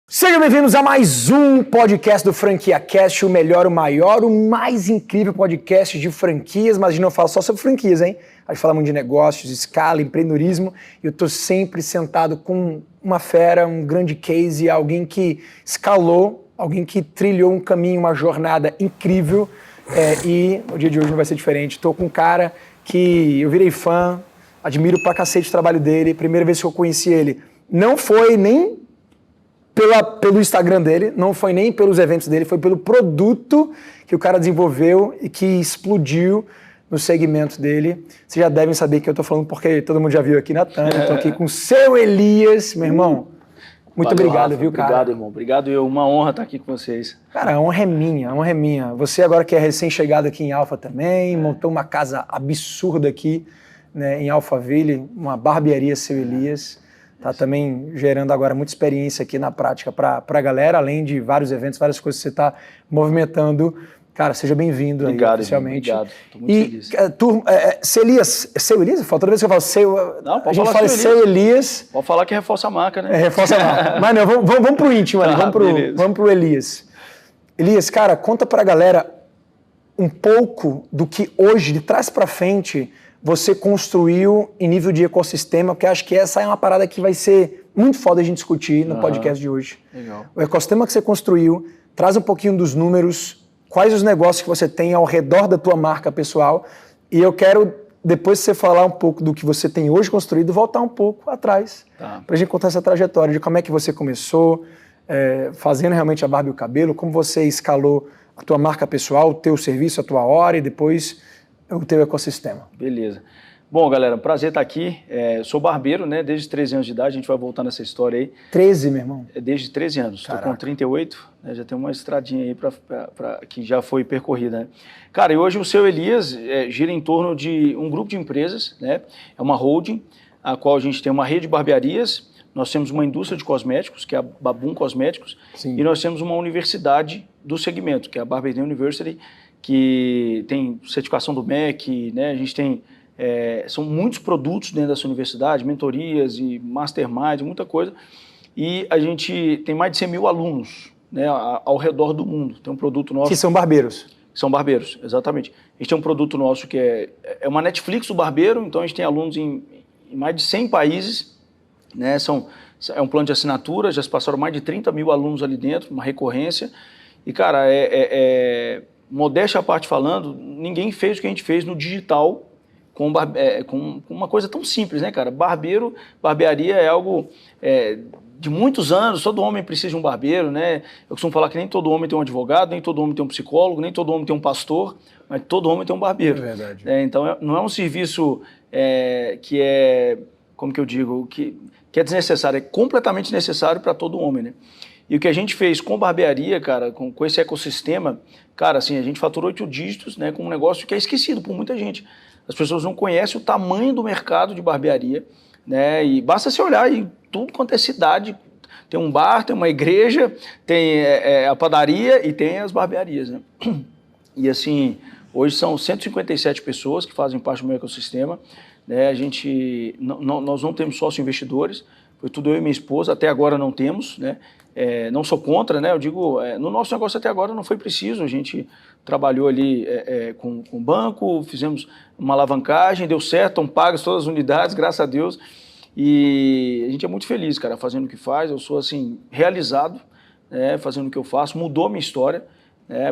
Sejam bem-vindos a mais um podcast do Franquia Cast, o melhor, o maior, o mais incrível podcast de franquias, mas a gente não fala só sobre franquias, hein? A gente fala muito de negócios, escala, empreendedorismo, e eu tô sempre sentado com uma fera, um grande case, alguém que escalou, alguém que trilhou um caminho, uma jornada incrível, e o dia de hoje não vai ser diferente. Tô com um cara que eu virei fã, admiro pra cacete o trabalho dele, primeira vez que eu conheci ele, não foi nem pelo Instagram dele, não foi nem pelos eventos dele, foi pelo produto que o cara desenvolveu e que explodiu no segmento dele. Vocês já devem saber que eu tô falando porque todo mundo já viu aqui na Tânia. Tô aqui com o seu Elias, meu irmão. Muito obrigado, Rafa, viu, cara? Obrigado, irmão. Obrigado, uma honra estar aqui com vocês. Cara, a honra é minha, a honra é minha. Você agora que é recém-chegado aqui em Alpha também, montou uma casa absurda aqui, né, em Alphaville, uma barbearia, seu Elias. Tá também gerando agora muita experiência aqui na prática para a galera, além de vários eventos, várias coisas que você está movimentando. Cara, seja bem-vindo aí, oficialmente. Obrigado, estou muito feliz. Seu Elias, seu Elias? Toda vez que eu falo seu, não, a gente fala seu Elias. Pode falar que reforça a marca, né? Reforça a marca. Mas não, vamos pro íntimo ali, vamos pro Elias. Elias, cara, conta para a galera um pouco do que hoje, de trás para frente, você construiu em nível de ecossistema, porque acho que essa é uma parada que vai ser muito foda a gente discutir no podcast de hoje. Legal. O ecossistema que você construiu, traz um pouquinho dos números, quais os negócios que você tem ao redor da tua marca pessoal, e eu quero, depois de você falar um pouco do que você tem hoje construído, voltar um pouco atrás, pra gente contar essa trajetória de como é que você começou, fazendo realmente a barba e o cabelo, como você escalou a tua marca pessoal, o teu serviço, a tua hora, e depois o teu ecossistema. Beleza. Bom, galera, prazer estar aqui. Sou barbeiro, né? Desde 13 anos de idade, a gente vai voltar nessa história aí. 13, meu irmão? Desde 13 anos. Estou com 38, né? Já tem uma estradinha aí que já foi percorrida, né? Cara, e hoje o seu Elias gira em torno de um grupo de empresas, né? É uma holding, a qual a gente tem uma rede de barbearias, nós temos uma indústria de cosméticos, que é a Babum Cosméticos, e nós temos uma universidade do segmento, que é a Barbering University, que tem certificação do MEC, né? A gente tem, são muitos produtos dentro dessa universidade, mentorias e mastermind, muita coisa, e a gente tem mais de 100 mil alunos, né, ao redor do mundo. Tem um produto nosso... Que são barbeiros. São barbeiros, exatamente. A gente tem um produto nosso que é uma Netflix do barbeiro, então a gente tem alunos em mais de 100 países, né? É um plano de assinatura, já se passaram mais de 30 mil alunos ali dentro, uma recorrência, e cara, modéstia à parte falando, ninguém fez o que a gente fez no digital com uma coisa tão simples, né, cara? Barbearia é algo de muitos anos, todo homem precisa de um barbeiro, né? Eu costumo falar que nem todo homem tem um advogado, nem todo homem tem um psicólogo, nem todo homem tem um pastor, mas todo homem tem um barbeiro. É verdade. Então, não é um serviço que é, como que eu digo, que é desnecessário, é completamente necessário para todo homem, né? E o que a gente fez com barbearia, cara, com esse ecossistema, cara, assim, a gente faturou 8 dígitos, né, com um negócio que é esquecido por muita gente. As pessoas não conhecem o tamanho do mercado de barbearia, né, e basta se olhar em tudo quanto é cidade, tem um bar, tem uma igreja, tem a padaria e tem as barbearias, né. E assim, hoje são 157 pessoas que fazem parte do meu ecossistema, né, nós não temos sócio investidores, foi tudo eu e minha esposa, até agora não temos, né. Não sou contra, né? Eu digo, no nosso negócio até agora não foi preciso, a gente trabalhou ali com o banco, fizemos uma alavancagem, deu certo, estão pagas todas as unidades, graças a Deus, e a gente é muito feliz, cara, fazendo o que faz, eu sou, assim, realizado, né, fazendo o que eu faço, mudou a minha história,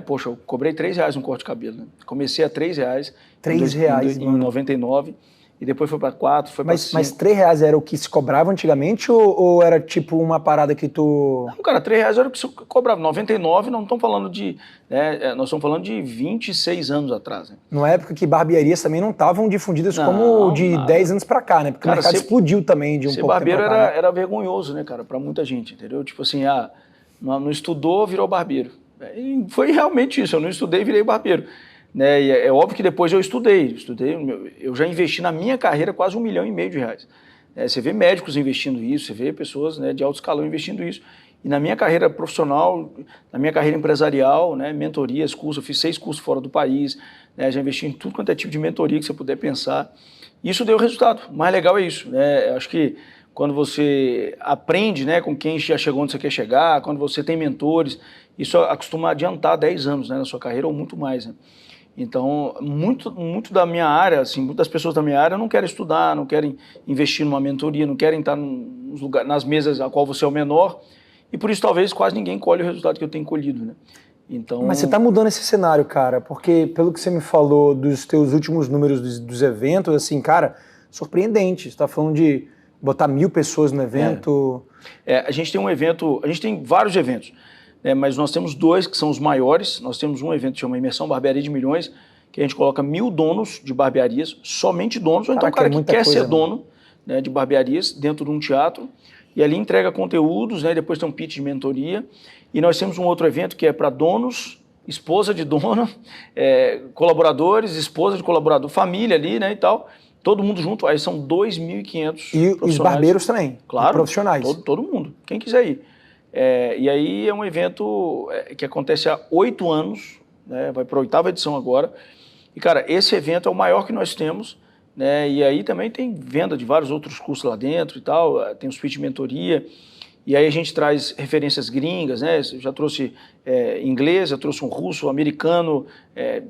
poxa, eu cobrei R$3 um corte de cabelo, né? Comecei a R$3, R$3 em 99, e depois foi para 4, foi para 5. Mas R$3 era o que se cobrava antigamente ou era tipo uma parada que tu... Não, cara, R$3 era o que se cobrava. 99, não estamos falando de... nós estamos falando de 26 anos atrás. Né? Numa época que barbearias também não estavam difundidas como de 10 anos para cá, né? Porque cara, o mercado explodiu também de um pouco barbeiro tempo pra cá, né? era vergonhoso, né, cara, para muita gente, entendeu? Tipo assim, não estudou, virou barbeiro. E foi realmente isso, eu não estudei e virei barbeiro. Né, e é óbvio que depois eu estudei, eu já investi na minha carreira quase R$1,5 milhão. Você vê médicos investindo isso, você vê pessoas, né, de alto escalão investindo isso. E na minha carreira profissional, na minha carreira empresarial, né, mentorias, cursos, eu fiz 6 cursos fora do país, né, já investi em tudo quanto é tipo de mentoria que você puder pensar. Isso deu resultado, o mais legal é isso. Né, acho que quando você aprende, né, com quem já chegou onde você quer chegar, quando você tem mentores, isso acostuma adiantar 10 anos, né, na sua carreira ou muito mais, né? Então, muito da minha área, assim, muitas pessoas da minha área não querem estudar, não querem investir numa mentoria, não querem estar nas mesas a qual você é o menor, e por isso talvez quase ninguém colhe o resultado que eu tenho colhido, né? Então... Mas você está mudando esse cenário, cara, porque pelo que você me falou dos teus últimos números dos eventos, assim, cara, surpreendente. Você está falando de botar 1.000 pessoas no evento. A gente tem um evento, a gente tem vários eventos, né, mas nós temos 2 que são os maiores. Nós temos um evento que chama Imersão Barbearia de Milhões, que a gente coloca 1.000 donos de barbearias, somente donos, ou então o cara que quer ser dono, né, de barbearias dentro de um teatro, e ali entrega conteúdos, né, depois tem um pitch de mentoria. E nós temos um outro evento que é para donos, esposa de dono, colaboradores, esposa de colaborador, família ali, né, e tal. Todo mundo junto, aí são 2.500 E os barbeiros também, claro, profissionais. Todo mundo, quem quiser ir. E aí é um evento que acontece há 8 anos, né, vai para a 8ª edição agora. E, cara, esse evento é o maior que nós temos, né, e aí também tem venda de vários outros cursos lá dentro e tal, tem os pitch de mentoria. E aí a gente traz referências gringas, né? Eu já trouxe inglês, eu trouxe um russo, americano,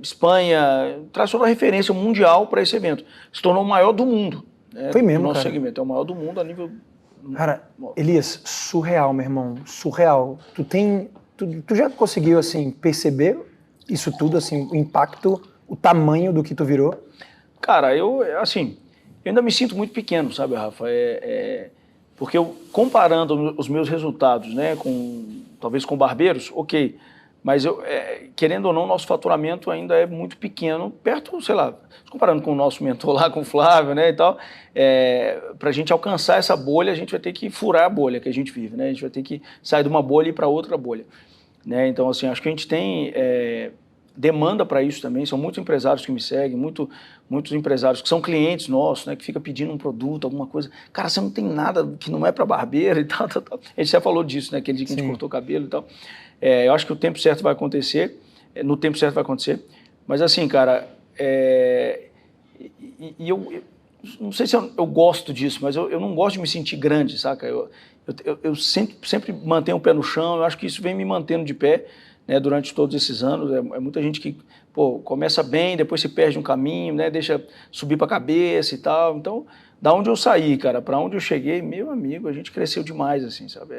Espanha, traz toda a referência mundial para esse evento. Se tornou o maior do mundo. Né? Foi mesmo, no nosso cara. segmento, é o maior do mundo a nível... Cara, Elias, surreal, meu irmão, surreal. Tu já conseguiu, assim, perceber isso tudo, assim, o impacto, o tamanho do que tu virou? Cara, eu ainda me sinto muito pequeno, sabe, Rafa? Porque comparando os meus resultados, né, talvez com barbeiros, ok, mas querendo ou não, nosso faturamento ainda é muito pequeno, perto, sei lá, comparando com o nosso mentor lá, com o Flávio, né, e tal, para a gente alcançar essa bolha, a gente vai ter que furar a bolha que a gente vive, né, a gente vai ter que sair de uma bolha e ir para outra bolha, né, então, assim, acho que a gente tem demanda para isso também, são muitos empresários que me seguem, muitos empresários que são clientes nossos, né, que fica pedindo um produto, alguma coisa. Cara, você não tem nada que não é para barbeiro e tal. A gente já falou disso, né, aquele dia que a gente cortou o cabelo e tal. Eu acho que o tempo certo vai acontecer, no tempo certo vai acontecer. Mas assim, cara, eu não sei se eu gosto disso, mas eu não gosto de me sentir grande, saca? Eu sempre mantenho o pé no chão, eu acho que isso vem me mantendo de pé, né, durante todos esses anos. É muita gente que começa bem, depois se perde um caminho, né, deixa subir para a cabeça e tal. Então, da onde eu saí, cara, para onde eu cheguei, meu amigo, a gente cresceu demais, assim, sabe?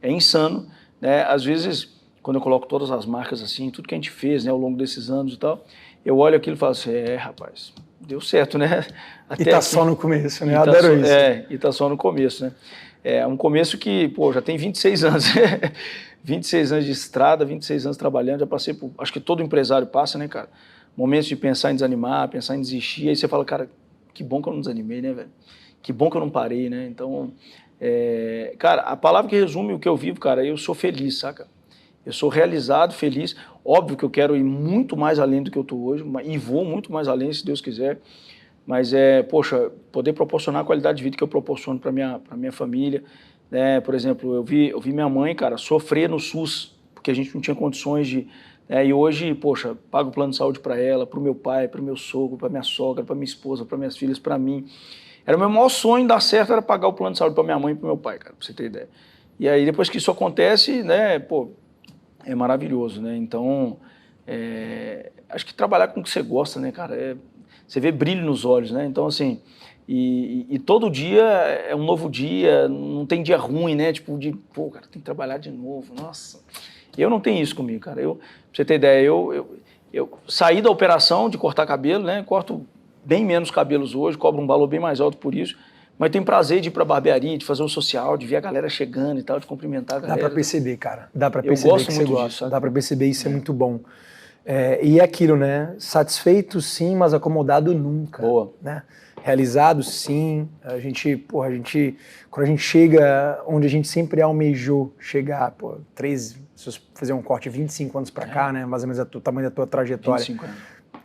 É insano, né? Às vezes, quando eu coloco todas as marcas assim, tudo que a gente fez, né, ao longo desses anos e tal, eu olho aquilo e falo assim, rapaz, deu certo, né? Até e tá aqui, só no começo, né? Eu adoro isso. E tá só no começo, né? É um começo que, já tem 26 anos. 26 anos de estrada, 26 anos trabalhando, já passei por, acho que todo empresário passa, né, cara? Momentos de pensar em desanimar, pensar em desistir, aí você fala, cara, que bom que eu não desanimei, né, velho? Que bom que eu não parei, né? Então, cara, a palavra que resume o que eu vivo, cara, eu sou feliz, saca? Eu sou realizado, feliz. Óbvio que eu quero ir muito mais além do que eu tô hoje, e vou muito mais além, se Deus quiser. Mas, poxa, poder proporcionar a qualidade de vida que eu proporciono para minha família, né? Por exemplo, eu vi minha mãe, cara, sofrer no SUS, porque a gente não tinha condições de... e hoje, poxa, pago plano de saúde para ela, para o meu pai, para o meu sogro, para minha sogra, para minha esposa, para minhas filhas, para mim. Era o meu maior sonho dar certo, era pagar o plano de saúde para minha mãe e para o meu pai, cara, para você ter ideia. E aí, depois que isso acontece, né, é maravilhoso, né? Então, acho que trabalhar com o que você gosta, né, cara, você vê brilho nos olhos, né? Então, assim... E todo dia é um novo dia, não tem dia ruim, né? Tipo, cara, tem que trabalhar de novo, nossa. Eu não tenho isso comigo, cara. Pra você ter ideia, eu saí da operação de cortar cabelo, né? Corto bem menos cabelos hoje, cobro um valor bem mais alto por isso, mas tenho prazer de ir pra barbearia, de fazer o social, de ver a galera chegando e tal, de cumprimentar a galera. Dá pra perceber, cara. Dá pra perceber que você gosta. Dá pra perceber, isso é muito bom. E é aquilo, né? Satisfeito, sim, mas acomodado nunca. Boa. Né? Realizado, sim. Quando a gente chega onde a gente sempre almejou chegar, se você fazer um corte 25 anos pra cá, né? Mais ou menos o tamanho da tua trajetória. 25 anos.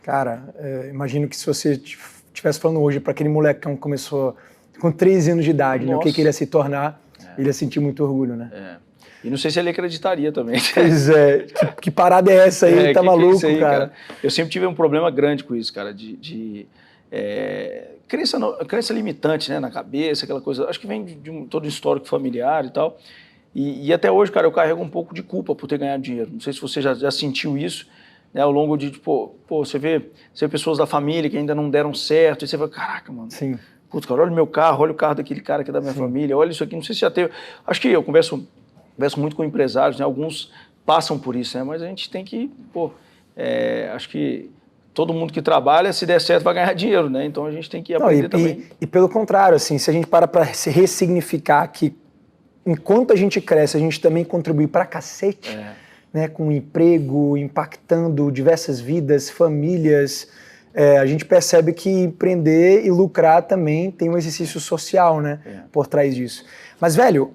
Cara, imagino que se você estivesse falando hoje para aquele molecão que começou com 13 anos de idade, né? O que ele ia se tornar, ele ia sentir muito orgulho, né? E não sei se ele acreditaria também. Pois é. Que parada é essa aí? Tá maluco, é isso aí, cara? Eu sempre tive um problema grande com isso, cara, crença limitante, né, na cabeça, aquela coisa, acho que vem de todo o histórico familiar e tal. E até hoje, cara, eu carrego um pouco de culpa por ter ganhado dinheiro. Não sei se você já sentiu isso, né, ao longo de, tipo, você vê pessoas da família que ainda não deram certo, e você fala, caraca, mano. Sim. Putz, cara, olha o meu carro, olha o carro daquele cara que é da minha família, olha isso aqui, não sei se já teve. Acho que eu converso muito com empresários, né, alguns passam por isso, né, mas a gente tem que, acho que todo mundo que trabalha, se der certo, vai ganhar dinheiro, né, então a gente tem que aprender também. E pelo contrário, assim, se a gente para se ressignificar que enquanto a gente cresce, a gente também contribui pra cacete, né, com emprego, impactando diversas vidas, famílias, a gente percebe que empreender e lucrar também tem um exercício social, né, por trás disso. Mas, velho,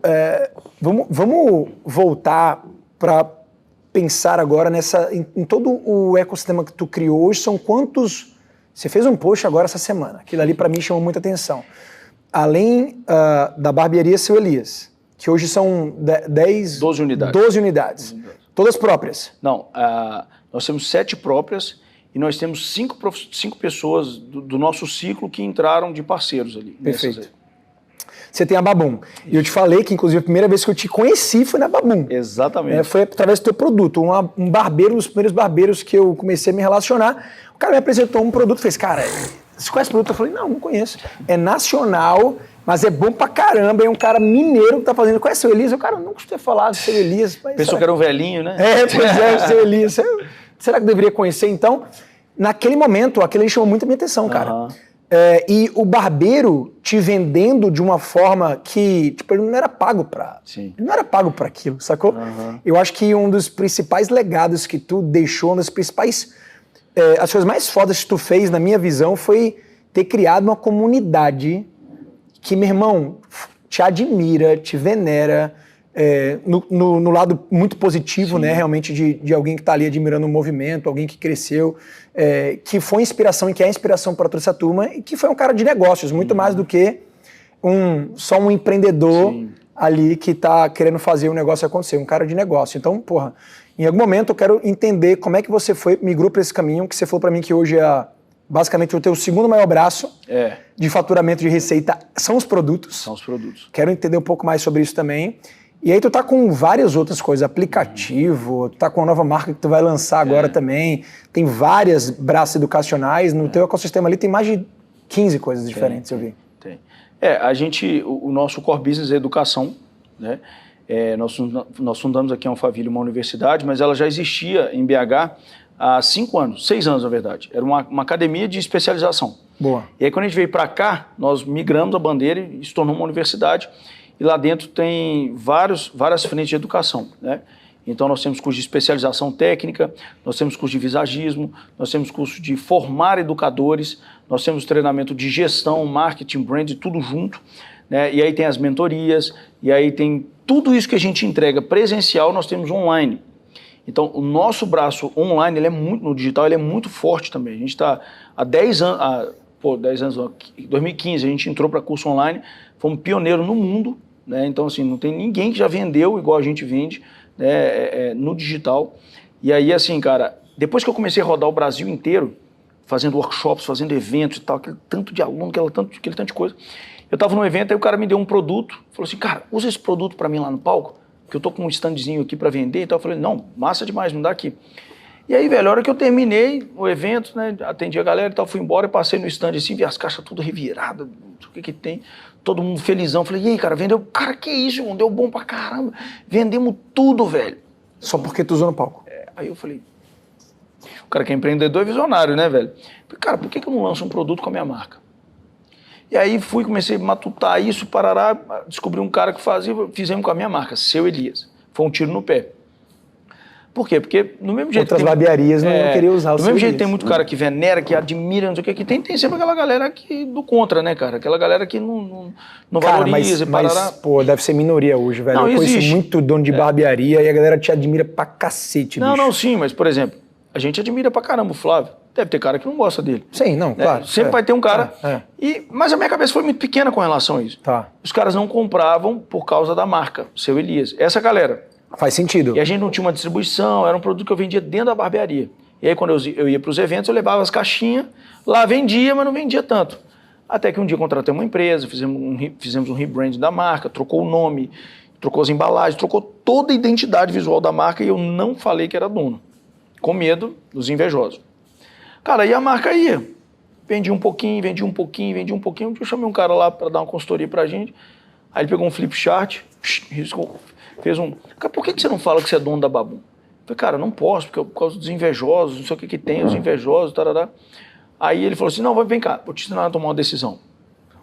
vamos voltar para pensar agora em todo o ecossistema que tu criou hoje. São quantos... Você fez um post agora essa semana, aquilo ali para mim chamou muita atenção. Além da barbearia Seu Elias, que hoje são 12 unidades. 12 unidades. Todas próprias? Não, nós temos 7 próprias e nós temos 5 pessoas do nosso ciclo que entraram de parceiros ali. Perfeito. Você tem a Babum. E eu te falei que, inclusive, a primeira vez que eu te conheci foi na Babum. Exatamente. Foi através do teu produto. Um barbeiro, um dos primeiros barbeiros que eu comecei a me relacionar, o cara me apresentou um produto e fez, cara, você conhece o produto? Eu falei, não conheço. É nacional, mas é bom pra caramba. É um cara mineiro que tá fazendo. Conhece o Seu Elias? Eu, cara, não costumo falar do Seu Elias. Pensou que era um velhinho, né? Pois é, o Seu Elias. Será que eu deveria conhecer? Então, naquele momento, aquilo ali chamou muito a minha atenção, cara. E o barbeiro te vendendo de uma forma que, tipo, ele não era pago pra... Sim. Ele não era pago pra aquilo, sacou? Eu acho que um dos principais legados que tu deixou, uma das principais... as coisas mais fodas que tu fez, na minha visão, foi ter criado uma comunidade que, meu irmão, te admira, te venera, no lado muito positivo, né, realmente, de alguém que está ali admirando o movimento, alguém que cresceu, que foi inspiração e que é inspiração para toda essa turma, e que foi um cara de negócios, muito mais do que só um empreendedor ali que está querendo fazer o negócio acontecer, um cara de negócio. Então, porra, em algum momento eu quero entender como é que você migrou para esse caminho, que você falou para mim que hoje basicamente o teu segundo maior braço de faturamento de receita são os produtos. São os produtos. Quero entender um pouco mais sobre isso também. E aí tu tá com várias outras coisas, aplicativo, tu tá com uma nova marca que tu vai lançar agora também, tem várias braços educacionais, no teu ecossistema ali tem mais de 15 coisas diferentes, eu vi. Tem. O nosso core business é educação, né? Nós fundamos aqui a Alphaville, uma universidade, mas ela já existia em BH há 5 anos, 6 anos na verdade. Era uma academia de especialização. Boa. E aí quando a gente veio para cá, nós migramos a bandeira e se tornou uma universidade. E lá dentro tem várias frentes de educação, né? Então nós temos curso de especialização técnica, nós temos curso de visagismo, nós temos curso de formar educadores, nós temos treinamento de gestão, marketing, brand, tudo junto, né? E aí tem as mentorias, e aí tem tudo isso que a gente entrega presencial, nós temos online. Então o nosso braço online, no digital, ele é muito forte também. A gente está há 10 anos, 10 anos, em 2015 a gente entrou para curso online, fomos pioneiro no mundo, né? Então assim, não tem ninguém que já vendeu igual a gente vende, né, no digital. E aí assim, cara, depois que eu comecei a rodar o Brasil inteiro, fazendo workshops, fazendo eventos e tal, aquele tanto de aluno, aquele tanto de coisa, eu tava num evento, aí o cara me deu um produto, falou assim, cara, usa esse produto para mim lá no palco, que eu tô com um standzinho aqui para vender e tal. Eu falei, não, massa demais, me dá aqui. E aí, velho, a hora que eu terminei o evento, né, atendi a galera e tal, fui embora e passei no stand assim, vi as caixas tudo reviradas, o que tem, todo mundo felizão. Falei, e aí, cara, vendeu? Cara, que isso, mano, deu bom pra caramba. Vendemos tudo, velho. Só porque tu usou no palco. Aí eu falei, o cara que é empreendedor é visionário, né, velho? Falei, cara, por que eu não lanço um produto com a minha marca? E aí comecei a matutar isso, parará, descobri um cara que fazia, fizemos com a minha marca, Seu Elias. Foi um tiro no pé. Por quê? Porque no mesmo jeito... Outras barbearias não queriam usar o do mesmo jeito tem muito cara que venera, que admira, não sei o que tem sempre aquela galera do contra, né, cara? Aquela galera que não cara, valoriza. mas, pô, deve ser minoria hoje, velho. Não, eu conheço existe. muito dono de barbearia e a galera te admira pra cacete, bicho. Não, sim, mas, por exemplo, a gente admira pra caramba o Flávio. Deve ter cara que não gosta dele. Sim, não, claro. Sempre vai ter um cara. Mas a minha cabeça foi muito pequena com relação a isso. Tá. Os caras não compravam por causa da marca, Seu Elias. Essa galera. Faz sentido. E a gente não tinha uma distribuição, era um produto que eu vendia dentro da barbearia. E aí quando eu ia para os eventos, eu levava as caixinhas, lá vendia, mas não vendia tanto. Até que um dia contratei uma empresa, fizemos um rebrand da marca, trocou o nome, trocou as embalagens, trocou toda a identidade visual da marca e eu não falei que era dono, com medo dos invejosos. Cara, aí a marca ia, vendia um pouquinho. Eu chamei um cara lá para dar uma consultoria pra gente, aí ele pegou um flip chart, riscou, fez um... Cara, por que você não fala que você é dono da Babum? Eu falei, cara, não posso, porque por causa dos invejosos, não sei o que tem, os invejosos, tarará. Aí ele falou assim, não, vem cá, vou te ensinar a tomar uma decisão.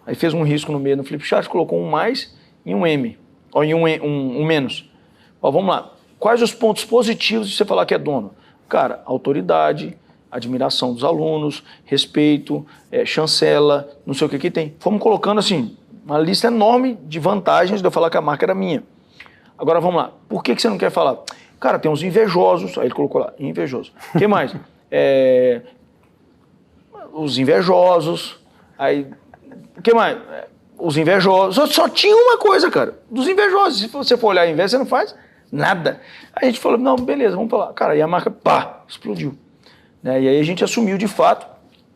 Aí fez um risco no meio no flip chart, colocou um mais e um M. Ou em um menos. Ó, vamos lá. Quais os pontos positivos de você falar que é dono? Cara, autoridade, admiração dos alunos, respeito, chancela, não sei o que tem. Fomos colocando assim, uma lista enorme de vantagens de eu falar que a marca era minha. Agora vamos lá. Por que você não quer falar? Cara, tem uns invejosos. Aí ele colocou lá, invejoso. O que mais? Os invejosos. Aí, o que mais? Os invejosos, só tinha uma coisa, cara, dos invejosos. Se você for olhar a inveja, você não faz nada. Aí a gente falou, não, beleza, vamos falar. Cara, e a marca, pá, explodiu. Né? E aí a gente assumiu de fato,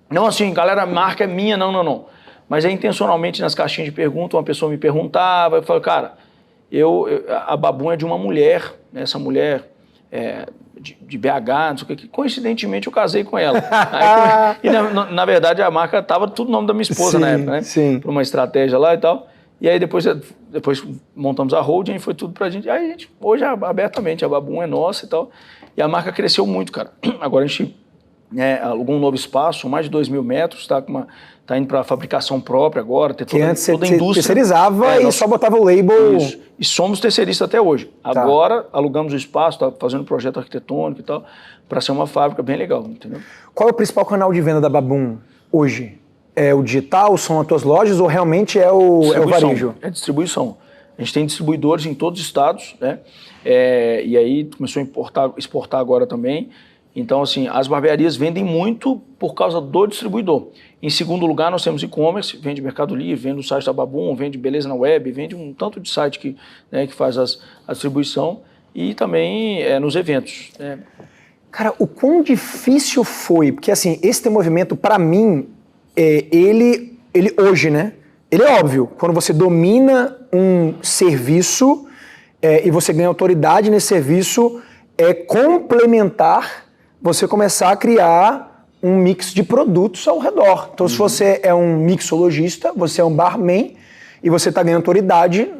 não assim, galera, a marca é minha, não. Mas aí intencionalmente nas caixinhas de pergunta, uma pessoa me perguntava, eu falei, cara, a Babum é de uma mulher, né? Essa mulher de BH, não sei o que, coincidentemente eu casei com ela. Aí, na verdade a marca estava tudo no nome da minha esposa, sim, na época, né? Sim. Por uma estratégia lá e tal. E aí depois montamos a holding e foi tudo pra gente. Aí a gente, hoje abertamente, a Babum é nossa e tal. E a marca cresceu muito, cara. Agora a gente alugou um novo espaço, mais de 2.000 metros, tá indo para fabricação própria agora, ter toda a indústria. Terceirizava e só botava o label. Isso. E somos terceiristas até hoje. Tá. Agora alugamos o espaço, tá fazendo um projeto arquitetônico e tal, para ser uma fábrica bem legal, entendeu? Qual é o principal canal de venda da Babum hoje? É o digital, são as tuas lojas ou realmente é o varejo? É distribuição. A gente tem distribuidores em todos os estados, né? E aí começou a exportar agora também. Então, assim, as barbearias vendem muito por causa do distribuidor. Em segundo lugar, nós temos e-commerce, vende Mercado Livre, vende o site da Babum, vende Beleza na Web, vende um tanto de site que faz a distribuição e também nos eventos. Né? Cara, o quão difícil foi, porque assim, esse teu movimento, para mim, ele hoje, né? Ele é óbvio, quando você domina um serviço e você ganha autoridade nesse serviço, é complementar você começar a criar um mix de produtos ao redor. Então, se você é um mixologista, você é um barman e você está ganhando autoridade,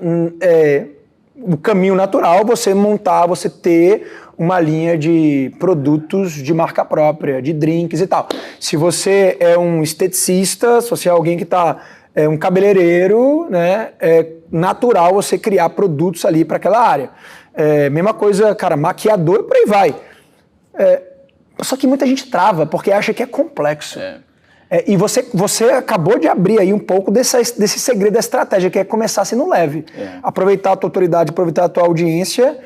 o caminho natural você ter uma linha de produtos de marca própria, de drinks e tal. Se você é um esteticista, se você é alguém que é um cabeleireiro, né, é natural você criar produtos ali para aquela área. Mesma coisa, cara, maquiador e por aí vai. Só que muita gente trava, porque acha que é complexo. E você acabou de abrir aí um pouco desse segredo da estratégia, que é começar sendo leve. Aproveitar a tua autoridade, aproveitar a tua audiência,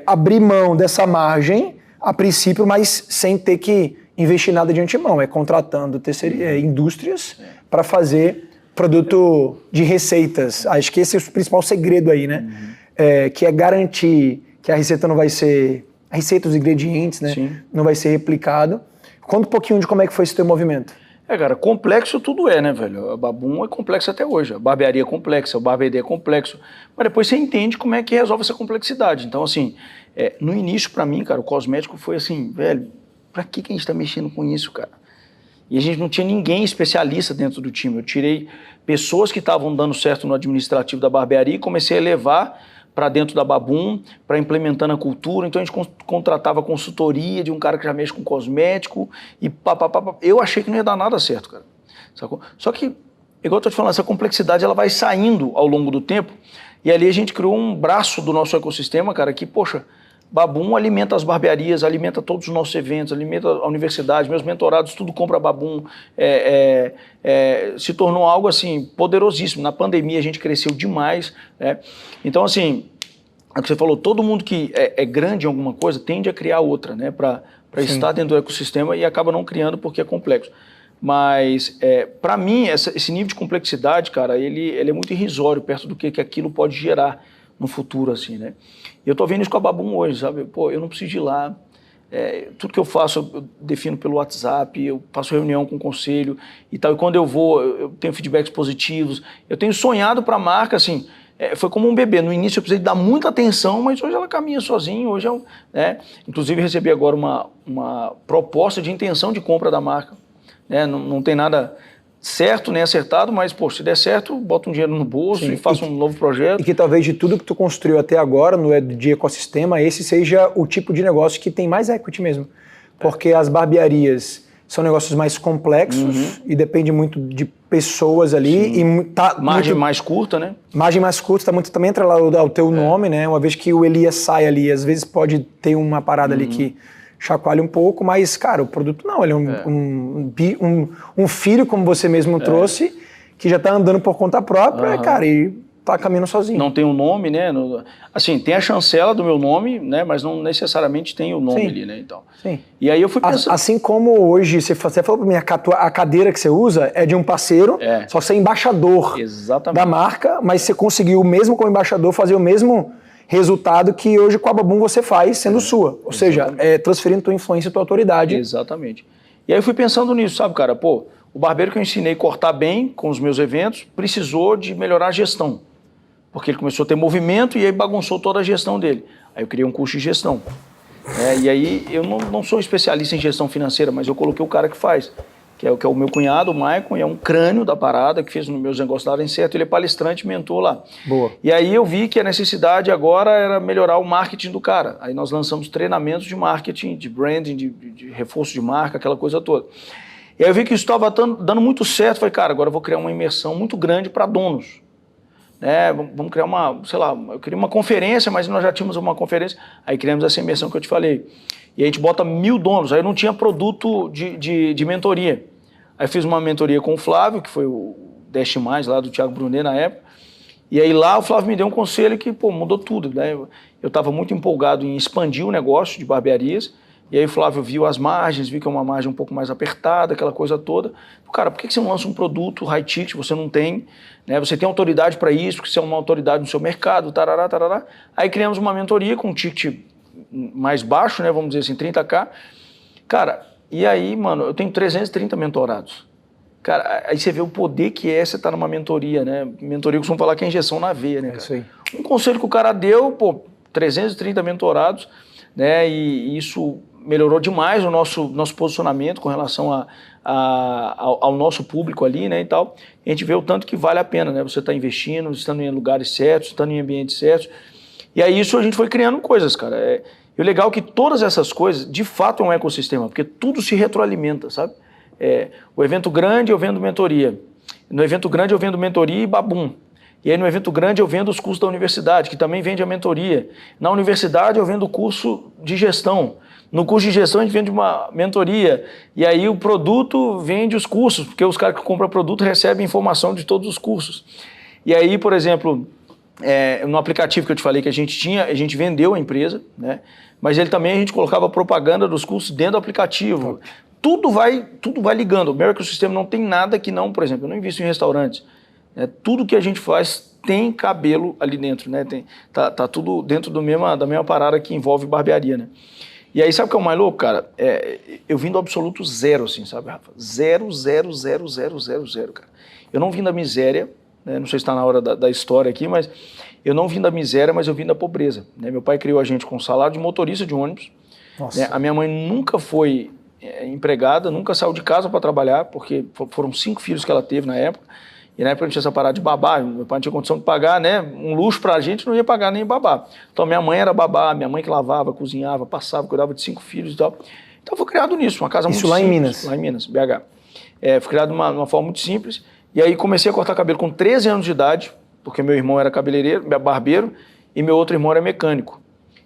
abrir mão dessa margem, a princípio, mas sem ter que investir nada de antemão. Contratando indústrias para fazer produto de receitas. Acho que esse é o principal segredo aí, né? Que é garantir que a receita não vai ser... A receita, os ingredientes, né? Sim. Não vai ser replicado. Conta um pouquinho de como é que foi esse teu movimento. Cara, complexo tudo né, velho? A Babum é complexa até hoje. A barbearia é complexa, o BarBD é complexo. Mas depois você entende como é que resolve essa complexidade. Então, assim, no início, pra mim, cara, o cosmético foi assim, velho, pra que a gente tá mexendo com isso, cara? E a gente não tinha ninguém especialista dentro do time. Eu tirei pessoas que estavam dando certo no administrativo da barbearia e comecei a levar para dentro da Babum, para implementando a cultura. Então a gente contratava consultoria de um cara que já mexe com cosmético e eu achei que não ia dar nada certo, cara. Sacou? Só que, igual eu tô te falando, essa complexidade ela vai saindo ao longo do tempo e ali a gente criou um braço do nosso ecossistema, cara, que, poxa, Babum alimenta as barbearias, alimenta todos os nossos eventos, alimenta a universidade, meus mentorados, tudo compra Babum. Se tornou algo assim poderosíssimo. Na pandemia a gente cresceu demais. Né? Então, assim, é o que você falou, todo mundo que é grande em alguma coisa tende a criar outra, né? Para estar dentro do ecossistema e acaba não criando porque é complexo. Mas, para mim, esse nível de complexidade, cara, ele é muito irrisório perto do que aquilo pode gerar no futuro, assim, né? E eu tô vendo isso com a Babum hoje, sabe? Pô, eu não preciso ir lá tudo que eu faço eu defino pelo WhatsApp, eu faço reunião com o conselho e tal. E quando eu vou, eu tenho feedbacks positivos. Eu tenho sonhado para a marca, assim, foi como um bebê. No início eu precisei dar muita atenção, mas hoje ela caminha sozinha. Hoje inclusive recebi agora uma proposta de intenção de compra da marca. Não tem nada certo nem acertado, mas, pô, se der certo, bota um dinheiro no bolso e faça um novo projeto. E que talvez de tudo que tu construiu até agora, de ecossistema, esse seja o tipo de negócio que tem mais equity mesmo. Porque as barbearias são negócios mais complexos e depende muito de pessoas ali. E margem mais curta, né? Margem mais curta, também entra lá ao teu nome, né? Uma vez que o Elias sai ali, às vezes pode ter uma parada ali que chacoalha um pouco, mas, cara, o produto não, ele é um filho, como você mesmo trouxe, que já tá andando por conta própria, cara, e tá caminhando sozinho. Não tem um nome, né? Assim, tem a chancela do meu nome, né? Mas não necessariamente tem o nome ali, né? Então. Sim. E aí eu fui pensando... Assim como hoje, você falou pra mim, a cadeira que você usa é de um parceiro, só que você é embaixador da marca, mas você conseguiu, mesmo como embaixador, fazer o mesmo resultado que hoje com a Babum você faz sendo sua. Ou seja, transferindo tua influência e tua autoridade. Exatamente. E aí eu fui pensando nisso, sabe, cara? Pô, o barbeiro que eu ensinei a cortar bem com os meus eventos precisou de melhorar a gestão. Porque ele começou a ter movimento e aí bagunçou toda a gestão dele. Aí eu criei um curso de gestão. E aí eu não sou especialista em gestão financeira, mas eu coloquei o cara que faz. Que é o meu cunhado, o Maicon, e é um crânio da parada, que fez os meus negócios darem certo. Ele é palestrante, mentor lá. Boa. E aí eu vi que a necessidade agora era melhorar o marketing do cara. Aí nós lançamos treinamentos de marketing, de branding, de reforço de marca, aquela coisa toda. E aí eu vi que isso estava dando muito certo. Falei, cara, agora eu vou criar uma imersão muito grande para donos. Vamos criar eu queria uma conferência, mas nós já tínhamos uma conferência. Aí criamos essa imersão que eu te falei. E aí a gente bota 1000 donos. Aí não tinha produto de mentoria. Aí fiz uma mentoria com o Flávio, que foi o Dash Mais lá do Thiago Brunet na época. E aí lá o Flávio me deu um conselho que, pô, mudou tudo, né? Eu estava muito empolgado em expandir o negócio de barbearias. E aí o Flávio viu as margens, viu que é uma margem um pouco mais apertada, aquela coisa toda. Cara, por que você não lança um produto high ticket? Você não tem, né? Você tem autoridade para isso, porque você é uma autoridade no seu mercado, tarará, tarará. Aí criamos uma mentoria com um ticket mais baixo, né? Vamos dizer assim, 30K. Cara, e aí, mano, eu tenho 330 mentorados. Cara, aí você vê o poder que você estar numa mentoria, né? Mentoria, eu costumo falar que é injeção na veia, né, cara? Isso aí. Um conselho que o cara deu, pô, 330 mentorados, né? E isso melhorou demais o nosso posicionamento com relação ao nosso público ali, né, e tal. E a gente vê o tanto que vale a pena, né? Você está investindo, estando em lugares certos, estando em ambientes certos. E aí isso a gente foi criando coisas, cara. E o legal é que todas essas coisas, de fato, é um ecossistema, porque tudo se retroalimenta, sabe? O evento grande eu vendo mentoria. No evento grande eu vendo mentoria e Babum. E aí no evento grande eu vendo os cursos da universidade, que também vende a mentoria. Na universidade eu vendo o curso de gestão. No curso de gestão a gente vende uma mentoria. E aí o produto vende os cursos, porque os caras que compram produto recebem informação de todos os cursos. E aí, por exemplo, no aplicativo que eu te falei que a gente tinha, a gente vendeu a empresa, né? Mas ele também a gente colocava propaganda dos cursos dentro do aplicativo. Tudo vai ligando. O meu ecossistema não tem nada que não, por exemplo, eu não invisto em restaurantes. Tudo que a gente faz tem cabelo ali dentro, né? Tá tudo dentro da mesma parada que envolve barbearia, né? E aí, sabe o que é o mais louco, cara? Eu vim do absoluto zero, assim, sabe, Rafa? Zero, cara. Eu não vim da miséria, né? Não sei se está na hora da história aqui, mas eu não vim da miséria, mas eu vim da pobreza, né? Meu pai criou a gente com salário de motorista de ônibus. Né? A minha mãe nunca foi empregada, nunca saiu de casa para trabalhar, porque foram 5 filhos que ela teve na época. E na época não tinha essa parada de babá, meu pai não tinha condição de pagar, né? Um luxo pra gente, não ia pagar nem babá. Então minha mãe era babá, minha mãe que lavava, cozinhava, passava, cuidava de 5 filhos e tal. Então eu fui criado nisso, uma casa muito simples. Isso lá em Minas? Lá em Minas, BH. Fui criado de uma forma muito simples. E aí comecei a cortar cabelo com 13 anos de idade, porque meu irmão era cabeleireiro, barbeiro, e meu outro irmão era mecânico.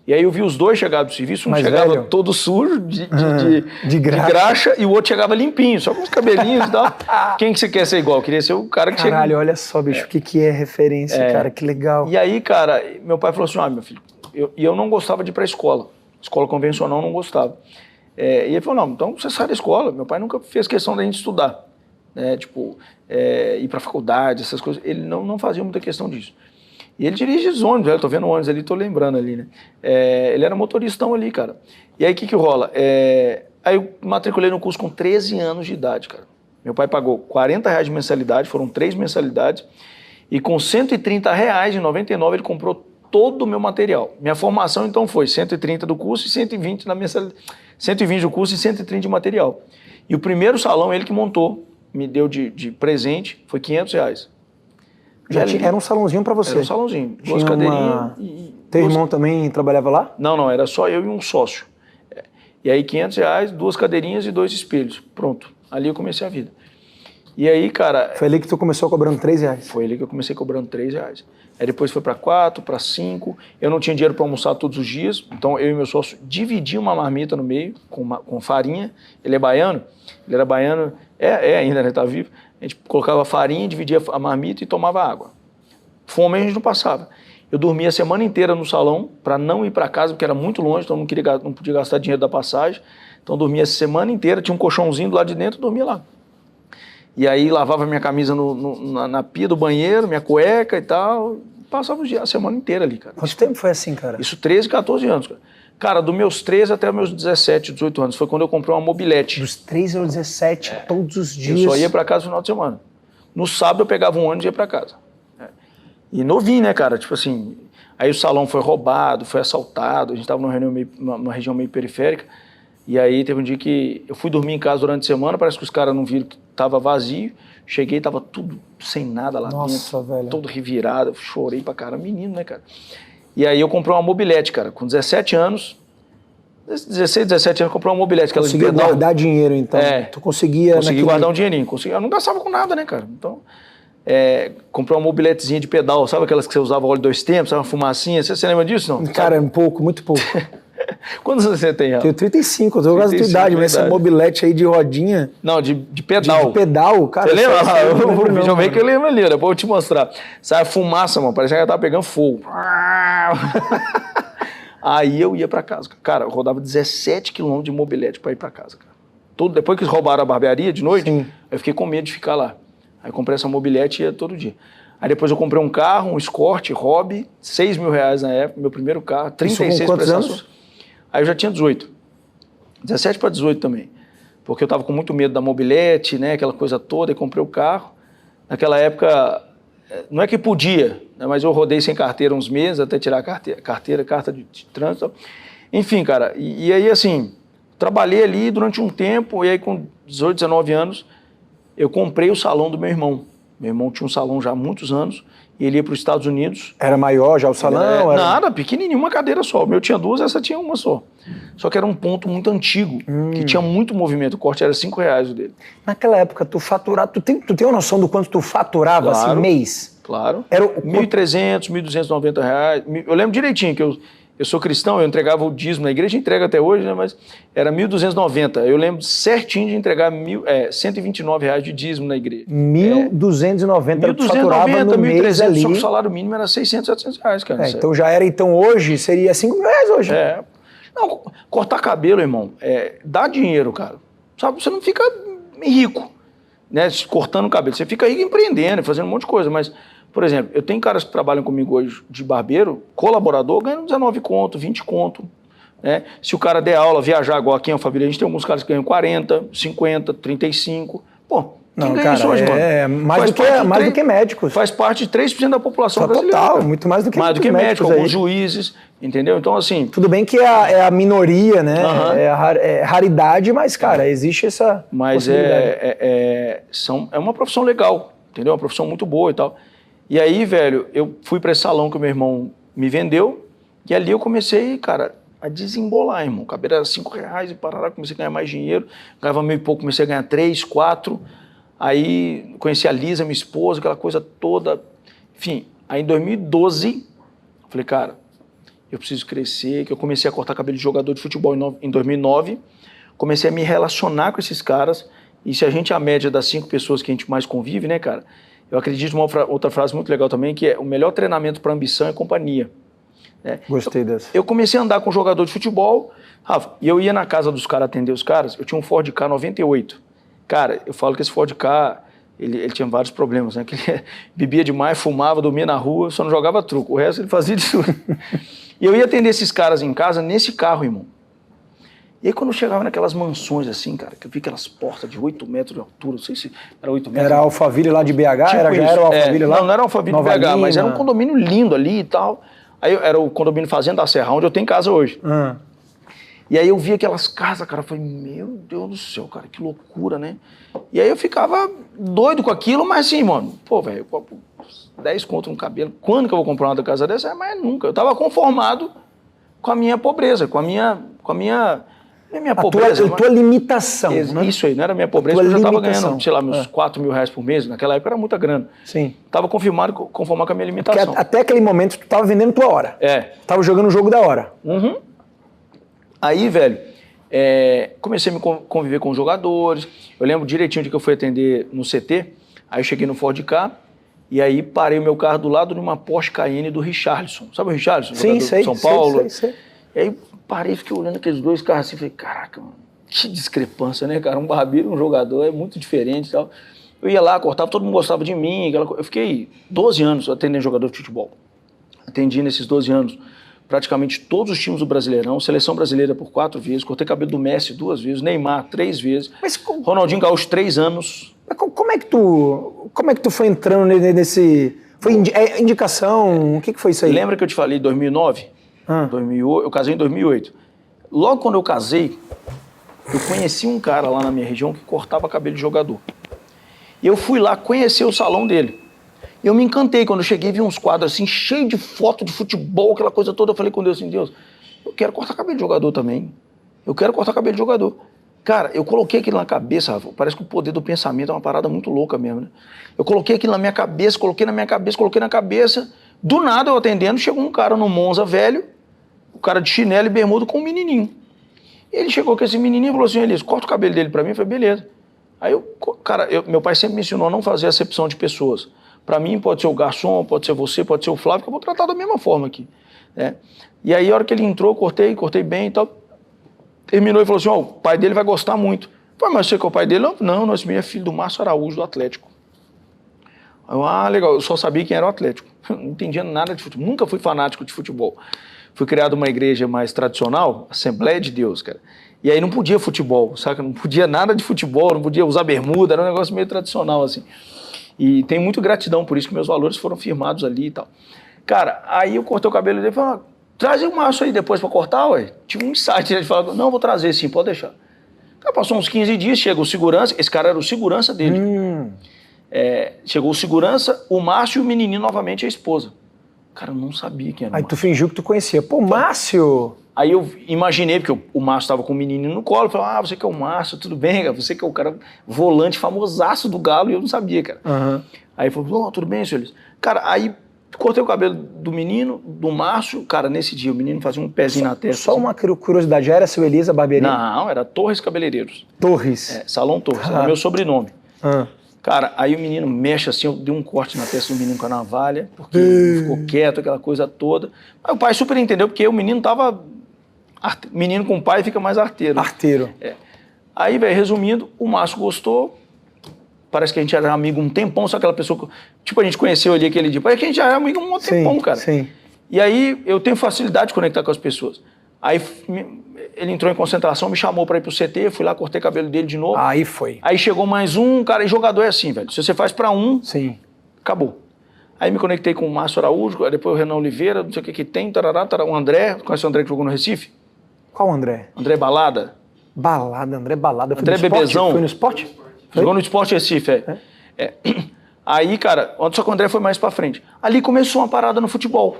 E aí eu vi os dois chegar do serviço, um mais chegava velho? todo sujo, de graxa, e o outro chegava limpinho, só com os cabelinhos e tal. Quem que você quer ser igual? Eu queria ser o cara que chega... Caralho, olha só, bicho, o que é referência, cara, que legal. E aí, cara, meu pai falou assim, meu filho, eu não gostava de ir pra escola convencional eu não gostava. E ele falou, não, então você sai da escola. Meu pai nunca fez questão da gente estudar, né, tipo, ir pra faculdade, essas coisas. Ele não fazia muita questão disso. E ele dirige os ônibus, eu tô vendo ônibus ali, tô lembrando ali, né? Ele era motoristão ali, cara. E aí, o que rola? Aí eu matriculei no curso com 13 anos de idade, cara. Meu pai pagou R$40 de mensalidade, foram 3 mensalidades, e com R$130,99 ele comprou todo o meu material. Minha formação, então, foi 130 do curso e 120 na mensalidade. 120 do curso e 130 de material. E o primeiro salão, ele que montou, me deu de presente, foi R$500. Era um salãozinho pra você? Era um salãozinho, 2 cadeirinhas Teu irmão também trabalhava lá? Não, era só eu e um sócio. E aí R$500, 2 cadeirinhas e 2 espelhos. Pronto, ali eu comecei a vida. E aí, cara... Foi ali que tu começou cobrando R$3? Foi ali que eu comecei cobrando R$3. Aí depois foi para 4, para 5. Eu não tinha dinheiro para almoçar todos os dias, então eu e meu sócio dividíamos uma marmita no meio, com farinha. Ele é baiano, ele era baiano, ainda, né, tá vivo. A gente colocava farinha, dividia a marmita e tomava água. Fome a gente não passava. Eu dormia a semana inteira no salão para não ir para casa, porque era muito longe, então não podia gastar dinheiro da passagem. Então eu dormia a semana inteira, tinha um colchãozinho do lado de dentro, dormia lá. E aí lavava minha camisa na pia do banheiro, minha cueca e tal. Passava a semana inteira ali, cara. Quanto tempo foi assim, cara? Isso 13, 14 anos, cara. Cara, dos meus 13 até meus 17, 18 anos. Foi quando eu comprei uma mobilete. Dos 13 aos 17, todos os dias? Eu só ia pra casa no final de semana. No sábado eu pegava um ônibus e ia pra casa. E novinho, né, cara? Tipo assim, aí o salão foi roubado, foi assaltado. A gente tava numa região meio periférica. E aí teve um dia que eu fui dormir em casa durante a semana, parece que os caras não viram que tava vazio. Cheguei, tava tudo sem nada lá dentro. Velho. Todo revirado. Chorei pra caramba, menino, né, cara? E aí eu comprei uma mobilete, cara, com 17 anos. 16, 17 anos, comprei uma mobilete. Conseguia guardar dinheiro, então? Tu conseguia... Consegui guardar um dinheirinho. Eu não gastava com nada, né, cara? Então, comprei uma mobiletezinha de pedal. Sabe aquelas que você usava óleo 2 tempos? Sabe uma fumacinha? Você lembra disso, não? Cara, um pouco, muito pouco. Quantos anos você tem, Rafa? Tenho 35, eu tô quase a tua idade, mas essa mobilete aí de rodinha... Não, de pedal. De pedal, cara. Você lembra? Eu vídeo meio que eu lembro ali, depois eu vou te mostrar. Sai a fumaça, mano, parecia que ela tava pegando fogo. Aí eu ia pra casa. Cara, eu rodava 17 km de mobilete pra ir pra casa, cara. Depois que roubaram a barbearia de noite, Sim. Eu fiquei com medo de ficar lá. Aí comprei essa mobilete e ia todo dia. Aí depois eu comprei um carro, um Escort, Hobby, R$6 mil na época, meu primeiro carro, 36 Isso com quantos prestações. anos? Aí eu já tinha 18. 17 para 18 também. Porque eu tava com muito medo da mobilete, né, aquela coisa toda, e comprei o carro. Naquela época, não é que podia, né, mas eu rodei sem carteira uns meses, até tirar a carta de trânsito. Enfim, cara, e aí assim, trabalhei ali durante um tempo, e aí com 18, 19 anos, eu comprei o salão do meu irmão. Meu irmão tinha um salão já há muitos anos, e ele ia para os Estados Unidos. Era maior já o salão? Nada, pequenininho, uma cadeira só. O meu tinha 2, essa tinha uma só. Só que era um ponto muito antigo, que tinha muito movimento. O corte era R$5 o dele. Naquela época, tu faturava... Tu tem uma noção do quanto tu faturava, claro, assim, mês? Claro. Era R$1.300, R$1.290. Eu lembro direitinho que eu sou cristão, eu entregava o dízimo na igreja, entrega até hoje, né? Mas era R$1.290. Eu lembro certinho de entregar R$129 de dízimo na igreja. R$1.290 tu faturava no mês ali. Só que o salário mínimo era R$600, R$700, cara. Então já era, então hoje seria R$5 mil hoje. Não, cortar cabelo, irmão, dá dinheiro, cara. Sabe, você não fica rico, né, cortando cabelo. Você fica rico empreendendo, fazendo um monte de coisa, mas... Por exemplo, eu tenho caras que trabalham comigo hoje de barbeiro, colaborador, ganhando 19 conto, 20 conto. Né? Se o cara der aula, viajar igual aqui em Alphaville, a gente tem alguns caras que ganham 40, 50, 35. Pô, quem ganha isso hoje, mano? Mais do que médicos. Faz parte de 3% da população brasileira. Total, muito mais do que médicos. Mais do que médicos, alguns juízes, entendeu? Então, assim... Tudo bem que é a minoria, né? É raridade, mas, cara, existe essa possibilidade. É uma profissão legal, entendeu? Uma profissão muito boa e tal. E aí, velho, eu fui para esse salão que o meu irmão me vendeu, e ali eu comecei, cara, a desembolar, irmão. O cabelo era R$5 e parará, comecei a ganhar mais dinheiro, ganhava meio pouco, comecei a ganhar 3, 4. Aí conheci a Lisa, minha esposa, aquela coisa toda. Enfim, aí em 2012, falei, cara, eu preciso crescer, que eu comecei a cortar cabelo de jogador de futebol em 2009, comecei a me relacionar com esses caras, e se a gente é a média das 5 pessoas que a gente mais convive, né, cara? Eu acredito em outra frase muito legal também, que é o melhor treinamento para ambição é companhia. Né? Gostei dessa. Eu comecei a andar com jogador de futebol, Rafa, e eu ia na casa dos caras atender os caras, eu tinha um Ford Ka 98. Cara, eu falo que esse Ford Ka ele tinha vários problemas, né? Que ele bebia demais, fumava, dormia na rua, só não jogava truco. O resto ele fazia de tudo. E eu ia atender esses caras em casa nesse carro, irmão. E aí quando eu chegava naquelas mansões assim, cara, que eu vi aquelas portas de 8 metros de altura, não sei se era 8 metros. Era Alphaville lá de BH? Tipo já era o Alphaville lá? Não era Alphaville de BH, mas era um condomínio lindo ali e tal. Aí era o condomínio Fazenda da Serra, onde eu tenho casa hoje. E aí eu vi aquelas casas, cara, eu falei, meu Deus do céu, cara, que loucura, né? E aí eu ficava doido com aquilo, mas assim, mano, pô, velho, 10 conto no cabelo, quando que eu vou comprar uma casa dessa? Mas nunca. Eu tava conformado com a minha pobreza, com a minha pobreza. A tua limitação, né? Isso aí, não era minha pobreza, porque eu já estava ganhando, sei lá, meus 4 mil reais por mês. Naquela época era muita grana. Sim. Estava conformado com a minha limitação. Porque até aquele momento tu estava vendendo tua hora. Tava jogando o jogo da hora. Aí, velho, comecei a me conviver com os jogadores. Eu lembro direitinho de que eu fui atender no CT. Aí eu cheguei no Ford K. E aí parei o meu carro do lado de uma Porsche Cayenne do Richarlison. Sabe o Richarlison? Sim, sei. São Paulo. Sei. E aí parei, fiquei olhando aqueles dois carros assim, falei, caraca, mano, que discrepância, né, cara? Um barbeiro e um jogador é muito diferente e tal. Eu ia lá, cortava, todo mundo gostava de mim. Eu fiquei 12 anos atendendo jogador de futebol. Atendi nesses 12 anos praticamente todos os times do Brasileirão, seleção brasileira por 4 vezes, cortei cabelo do Messi 2 vezes, Neymar 3 vezes, Ronaldinho Gaúcho 3 anos. Mas como é que tu foi entrando nesse... Foi indicação? O que foi isso aí? Lembra que eu te falei 2009? 2008, eu casei em 2008. Logo quando eu casei, eu conheci um cara lá na minha região que cortava cabelo de jogador. E eu fui lá conhecer o salão dele. Eu me encantei quando eu cheguei, vi uns quadros assim, cheios de foto de futebol, aquela coisa toda. Eu falei com Deus assim, Deus, eu quero cortar cabelo de jogador também. Eu quero cortar cabelo de jogador. Cara, eu coloquei aquilo na cabeça, Rafa, parece que o poder do pensamento é uma parada muito louca mesmo, né? Eu coloquei aquilo na minha cabeça, coloquei na cabeça. Do nada, eu atendendo, chegou um cara no Monza velho, o cara de chinelo e bermuda com um menininho. Ele chegou com esse menininho e falou assim, Elias, corta o cabelo dele pra mim. Eu falei, beleza. Aí, meu pai sempre me ensinou a não fazer acepção de pessoas. Pra mim, pode ser o garçom, pode ser você, pode ser o Flávio, que eu vou tratar da mesma forma aqui, né? E aí, a hora que ele entrou, cortei bem e tal. Terminou e falou assim, ó, o pai dele vai gostar muito. Eu falei, mas você que é o pai dele? Não, esse menino é filho do Márcio Araújo, do Atlético. Aí eu, legal, eu só sabia quem era o Atlético. Não entendia nada de futebol, nunca fui fanático de futebol. Fui criado numa igreja mais tradicional, Assembleia de Deus, cara. E aí não podia futebol, saca? Não podia nada de futebol, não podia usar bermuda, era um negócio meio tradicional, assim. E tenho muita gratidão por isso, que meus valores foram firmados ali e tal. Cara, aí eu cortei o cabelo dele e falei, traz o Márcio aí depois pra cortar, ué. Tive um insight, ele falou, não, vou trazer sim, pode deixar. Cara, passou uns 15 dias, chega o segurança, esse cara era o segurança dele. Chegou o segurança, o Márcio e o menininho novamente, a esposa. Cara, eu não sabia quem era o Márcio. Aí tu fingiu que tu conhecia. Pô, Márcio... Aí eu imaginei, porque o Márcio estava com o menino no colo, eu falei, você que é o Márcio, tudo bem, cara? Você que é o cara volante famosaço do Galo, e eu não sabia, cara. Aí ele falou, tudo bem, senhor Elias? Cara, aí cortei o cabelo do menino, do Márcio, cara, nesse dia o menino fazia um pezinho na testa. Só assim. Uma curiosidade, já era seu Elias, a barbearia? Não, era Torres Cabeleireiros. Torres? Salão Torres, era meu sobrenome. Cara, aí o menino mexe assim, eu dei um corte na testa do menino com a navalha, porque ele ficou quieto, aquela coisa toda. Aí o pai super entendeu, porque o menino tava... Menino com pai fica mais arteiro. Arteiro. Aí, velho, resumindo, o Márcio gostou. Parece que a gente era amigo um tempão, só aquela pessoa que... Tipo, a gente conheceu ali aquele dia. Parece que a gente já era amigo um tempão, cara. Sim. E aí, eu tenho facilidade de conectar com as pessoas. Aí, ele entrou em concentração, me chamou pra ir pro CT, fui lá, cortei o cabelo dele de novo. Aí foi. Aí chegou mais um, cara, e jogador é assim, velho. Se você faz pra um, acabou. Aí me conectei com o Márcio Araújo, depois o Renan Oliveira, não sei o que tem, o André, conhece o André que jogou no Recife? Qual André? André Balada. André Balada. André Bebezão. Foi no Sport? Jogou no Sport Recife, Aí, cara, só que o André foi mais pra frente. Ali começou uma parada no futebol.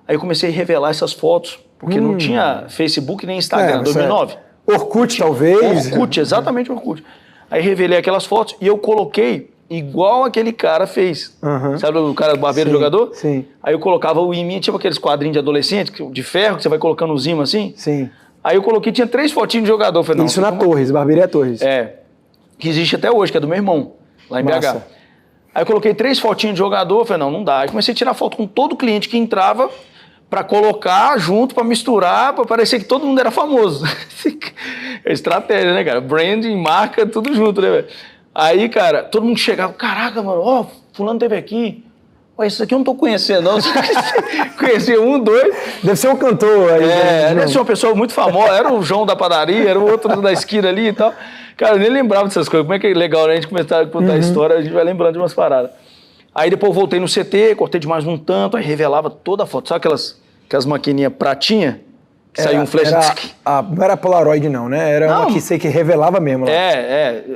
Aí eu comecei a revelar essas fotos, porque não tinha Facebook nem Instagram, 2009. Orkut, talvez. Orkut, exatamente Orkut. Aí revelei aquelas fotos e eu coloquei igual aquele cara fez. Sabe o cara do barbeiro jogador? Sim. Aí eu colocava o imã, tipo aqueles quadrinhos de adolescente, de ferro, que você vai colocando os imãs assim. Sim. Aí eu coloquei, tinha 3 fotinhos de jogador. Falei, isso na Torres, barbearia Torres. Que existe até hoje, que é do meu irmão, lá em BH. Aí eu coloquei 3 fotinhos de jogador, falei, não dá. Aí comecei a tirar foto com todo cliente que entrava pra colocar junto, pra misturar, pra parecer que todo mundo era famoso. É estratégia, né, cara? Branding, marca, tudo junto, né, velho? Aí, cara, todo mundo chegava, caraca, mano, ó, fulano teve aqui. Ó, isso aqui eu não tô conhecendo, não. Conhecia um, dois. Deve ser um cantor aí. Deve ser uma pessoa muito famosa. Era o João da padaria, era o outro da esquina ali e tal. Cara, eu nem lembrava dessas coisas. Como é que é legal, né? A gente começar a contar a história, a gente vai lembrando de umas paradas. Aí depois eu voltei no CT, cortei de mais um tanto, aí revelava toda a foto. Sabe aquelas maquininhas pratinha? Saiu um flash. Não era Polaroid, não, né? Era uma que sei que revelava mesmo. Lá.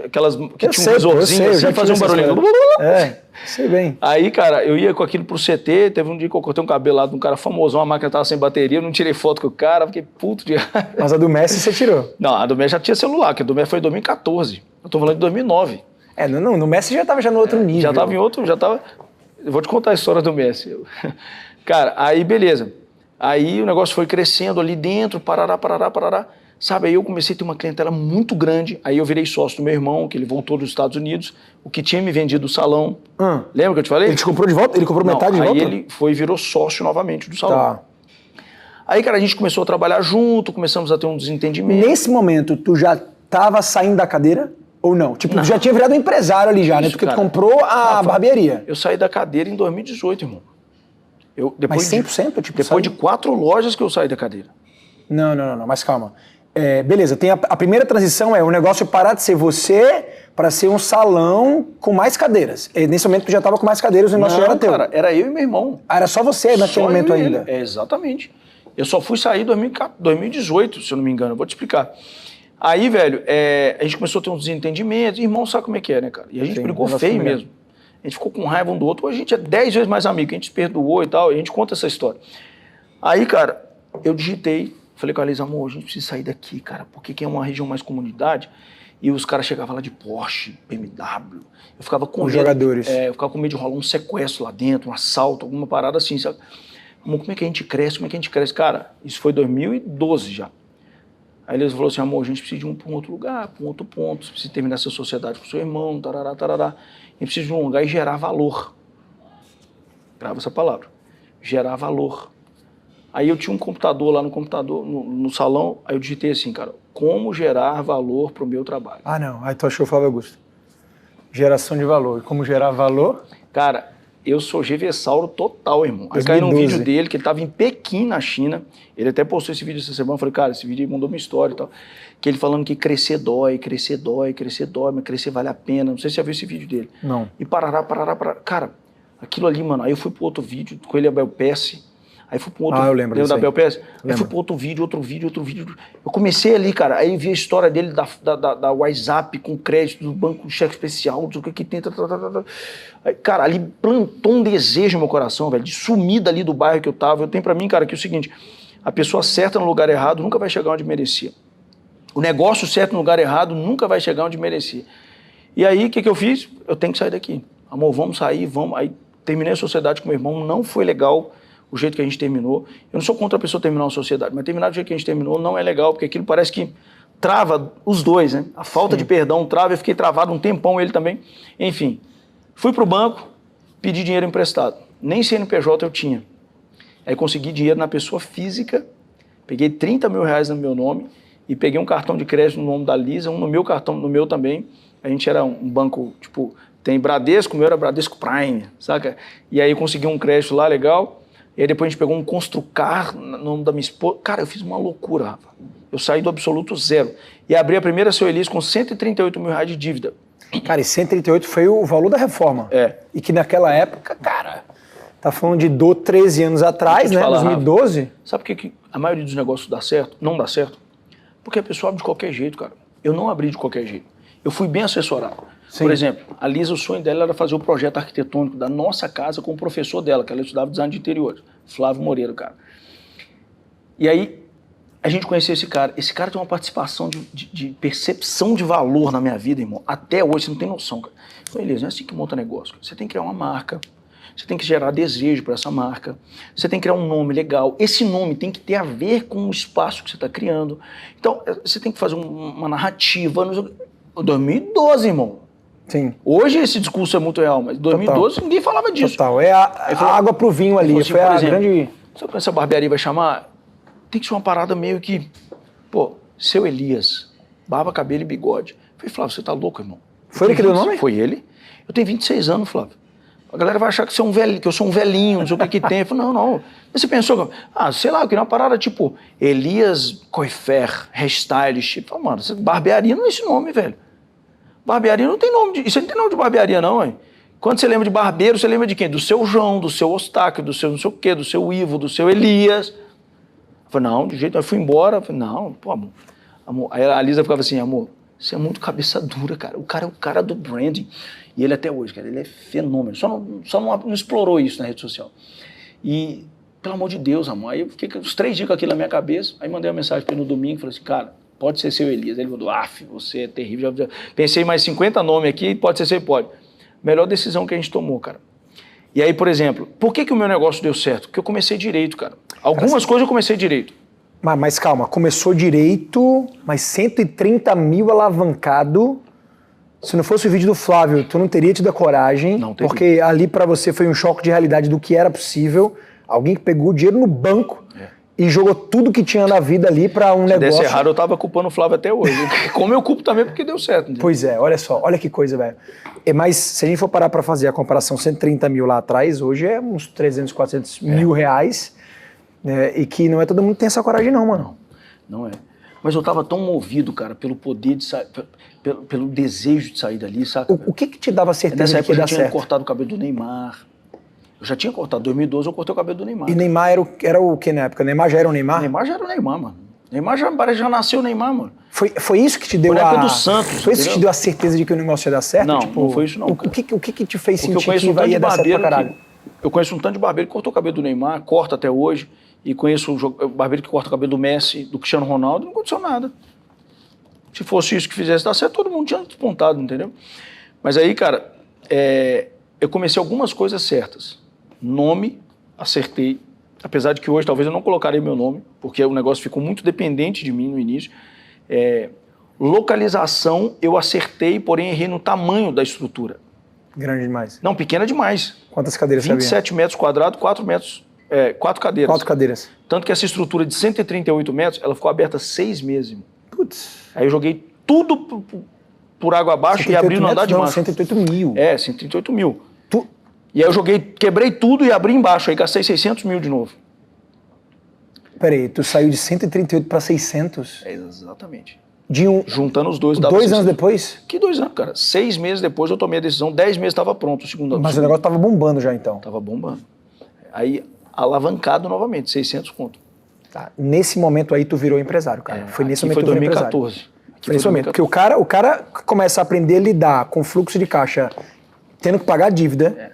Aquelas que tinha um visorzinho assim, fazia um barulhinho. Sei bem. Aí, cara, eu ia com aquilo pro CT, teve um dia que eu cortei um cabelo lá de um cara famosão, a máquina tava sem bateria, eu não tirei foto com o cara, fiquei puto de raiva. Mas a do Messi você tirou? Não, a do Messi já tinha celular, porque a do Messi foi em 2014. Eu tô falando de 2009. No Messi já tava no outro nível. Já tava em outro, Eu vou te contar a história do Messi. Cara, aí beleza. Aí o negócio foi crescendo ali dentro, parará. Sabe, aí eu comecei a ter uma clientela muito grande, aí eu virei sócio do meu irmão, que ele voltou dos Estados Unidos, o que tinha me vendido o salão. Lembra que eu te falei? Ele te comprou de volta? Ele comprou metade de volta? Aí ele virou sócio novamente do salão. Tá. Aí, cara, a gente começou a trabalhar junto, começamos a ter um desentendimento. Nesse momento, tu já tava saindo da cadeira? Ou não? Tipo, tu já tinha virado um empresário ali já, né? Porque cara, tu comprou a barbearia. Eu saí da cadeira em 2018, irmão. Mas 100%? Depois de 4 lojas que eu saí da cadeira. Não, mas calma. Beleza, tem a primeira transição o negócio parar de ser você para ser um salão com mais cadeiras. Nesse momento tu já estava com mais cadeiras, o negócio já era teu. Cara, era eu e meu irmão. Era só você naquele momento ainda? Exatamente. Eu só fui sair em 2018, se eu não me engano, eu vou te explicar. Aí, velho, a gente começou a ter uns desentendimentos, irmão sabe como é que é, né, cara? E a gente brigou feio mesmo. A gente ficou com raiva um do outro, hoje a gente é 10 vezes mais amigo, a gente se perdoou e tal, e a gente conta essa história. Aí, cara, eu digitei, falei com a Liz, amor, a gente precisa sair daqui, cara, porque aqui é uma região mais comunidade, e os caras chegavam lá de Porsche, BMW, eu ficava com medo. Os jogadores. Eu ficava com medo de rolar um sequestro lá dentro, um assalto, alguma parada assim, sabe? Amor, como é que a gente cresce? Cara, isso foi 2012 já. Aí eles falou assim, amor, a gente precisa de para um outro lugar, para um outro ponto, você precisa terminar essa sociedade com seu irmão, tarará. A gente precisa de um lugar e gerar valor. Grava essa palavra. Gerar valor. Aí eu tinha um computador lá no salão, aí eu digitei assim, cara, como gerar valor para o meu trabalho. Ah, não. Aí tu achou o Flávio Augusto. Geração de valor. E como gerar valor? Cara, eu sou GVSauro total, irmão. Aí caiu num vídeo dele, que ele estava em Pequim, na China. Ele até postou esse vídeo essa semana. Eu falei, cara, esse vídeo aí mandou uma história e tal. Que ele falando que crescer dói, mas crescer vale a pena. Não sei se você já viu esse vídeo dele. Não. E parará. Cara, aquilo ali, mano. Aí eu fui pro outro vídeo com ele, a Belpesse. Aí fui pro outro. Eu lembro. Lembra da Belpesse? Aí fui pro outro vídeo. Eu comecei ali, cara. Aí vi a história dele da WhatsApp com crédito do banco cheque especial, não sei o que tem. Aí, cara, ali plantou um desejo no meu coração, velho, de sumir dali do bairro que eu tava. Eu tenho pra mim, cara, que é o seguinte: a pessoa certa no lugar errado nunca vai chegar onde merecia. O negócio certo no lugar errado nunca vai chegar onde merecia. E aí, o que eu fiz? Eu tenho que sair daqui. Amor, vamos sair, vamos. Aí terminei a sociedade com meu irmão, não foi legal o jeito que a gente terminou. Eu não sou contra a pessoa terminar uma sociedade, mas terminar do jeito que a gente terminou não é legal, porque aquilo parece que trava os dois, né? A falta de perdão trava, eu fiquei travado um tempão, ele também. Enfim, fui pro banco, pedi dinheiro emprestado. Nem CNPJ eu tinha. Aí consegui dinheiro na pessoa física, peguei 30 mil reais no meu nome e peguei um cartão de crédito no nome da Lisa, um no meu cartão, no meu também. A gente era um banco, tipo, tem Bradesco, o meu era Bradesco Prime, saca? E aí eu consegui um crédito lá, legal. E aí depois a gente pegou um Construcar no nome da minha esposa. Cara, eu fiz uma loucura, Rafa. Eu saí do absoluto zero. E abri a primeira Seu Elis com 138 mil reais de dívida. Cara, e 138 foi o valor da reforma. E que naquela época, cara, tá falando de 13 anos atrás, né? 2012. Rafa, sabe por que a maioria dos negócios dá certo? Não dá certo? Porque a pessoa abre de qualquer jeito, cara. Eu não abri de qualquer jeito. Eu fui bem assessorado. Sim. Por exemplo, a Lisa, o sonho dela era fazer o projeto arquitetônico da nossa casa com o professor dela, que ela estudava design de interiores, Flávio Moreira, cara. E aí, a gente conheceu esse cara. Esse cara tem uma participação de percepção de valor na minha vida, irmão. Até hoje, você não tem noção, cara. Eu falei, Lisa, não é assim que monta negócio. Você tem que criar uma marca, você tem que gerar desejo para essa marca, você tem que criar um nome legal. Esse nome tem que ter a ver com o espaço que você está criando. Então, você tem que fazer uma narrativa. 2012, irmão. Sim. Hoje esse discurso é muito real, mas em 2012 ninguém falava disso. Total, é a água pro vinho ali, assim, foi a exemplo, grande... Sabe como essa barbearia vai chamar? Tem que ser uma parada meio que, pô, Seu Elias, barba, cabelo e bigode. Eu falei, Flávio, você tá louco, irmão? Foi ele que deu o nome? Foi ele. Eu tenho 26 anos, Flávio. A galera vai achar que, que eu sou um velhinho, não sei o que tem. Eu falo, não. Mas você pensou, sei lá, eu queria uma parada tipo Elias Coifer, hairstylist. Eu falo, mano, barbearia não é esse nome, velho. Barbearia não tem nome isso não tem nome de barbearia, não, hein? Quando você lembra de barbeiro, você lembra de quem? Do seu João, do seu Ostáquio, do seu não sei o quê, do seu Ivo, do seu Elias. Eu falei, não, de jeito nenhum. Eu fui embora. Eu falei, não, pô, amor. Aí a Lisa ficava assim, amor, você é muito cabeça dura, cara. O cara é o cara do branding. E ele até hoje, cara, ele é fenômeno. Só não explorou isso na rede social. E, pelo amor de Deus, amor. Aí eu fiquei uns 3 dias com aquilo na minha cabeça. Aí mandei uma mensagem para ele no domingo e falei assim, cara, pode ser seu Elias. Aí ele mandou, você é terrível. Já pensei mais 50 nomes aqui, pode ser seu, pode. Melhor decisão que a gente tomou, cara. E aí, por exemplo, por que o meu negócio deu certo? Porque eu comecei direito, cara. Algumas coisas eu comecei direito. Mas calma, começou direito, mas 130 mil alavancado. Se não fosse o vídeo do Flávio, tu não teria tido a coragem. Não teria. Porque ali pra você foi um choque de realidade do que era possível. Alguém que pegou o dinheiro no banco e jogou tudo que tinha na vida ali pra um negócio. Se desse errado, eu tava culpando o Flávio até hoje. Como eu culpo também porque deu certo. Entendeu? Pois é, olha só, olha que coisa, velho. Mas se a gente for parar pra fazer a comparação, 130 mil lá atrás, hoje é uns 300, 400 mil reais. E que não é todo mundo que tem essa coragem não, mano. Não é. Mas eu tava tão movido, cara, pelo poder de sair, pelo desejo de sair dali, saca? O que te dava certeza nessa de época que ia eu dar já tinha certo? cortado o cabelo do Neymar. Eu já tinha cortado. Em 2012 eu cortei o cabelo do Neymar. E Neymar era o que na época? Neymar já era o Neymar? Neymar já era o Neymar, mano. Neymar já nasceu o Neymar, mano. Foi isso que te deu na época do Santos. Foi isso que te deu a certeza de que o negócio ia dar certo? Não, tipo, não foi isso não. O que te fez sentir que ia dar certo pra caralho? Eu conheço um tanto de barbeiro que cortou o cabelo do Neymar, corta até hoje. E conheço o barbeiro que corta o cabelo do Messi, do Cristiano Ronaldo, não aconteceu nada. Se fosse isso que fizesse dar certo, todo mundo tinha despontado, entendeu? Mas aí, cara, eu comecei algumas coisas certas. Nome, acertei. Apesar de que hoje talvez eu não colocaria meu nome, porque o negócio ficou muito dependente de mim no início. Localização, eu acertei, porém errei no tamanho da estrutura. Grande demais. Não, pequena demais. Quantas cadeiras você havia? 27 metros quadrados, 4 cadeiras. 4 cadeiras. Tanto que essa estrutura de 138 metros, ela ficou aberta 6 meses. Putz. Aí eu joguei tudo por água abaixo e abri no andar de baixo. 138 mil. 138 mil. E aí eu quebrei tudo e abri embaixo, aí gastei 600 mil de novo. Peraí, tu saiu de 138 para 600? Exatamente. Juntando os dois. 2 anos depois? Que 2 anos, cara? 6 meses depois eu tomei a decisão, 10 meses estava pronto o segundo ano. Mas o negócio tava bombando já então? Tava bombando. Aí, alavancado novamente, 600 conto. Tá. Nesse momento aí tu virou empresário, cara. Foi nesse momento que tu virou empresário. Foi 2014. Foi nesse momento. Porque o cara começa a aprender a lidar com fluxo de caixa, tendo que pagar dívida.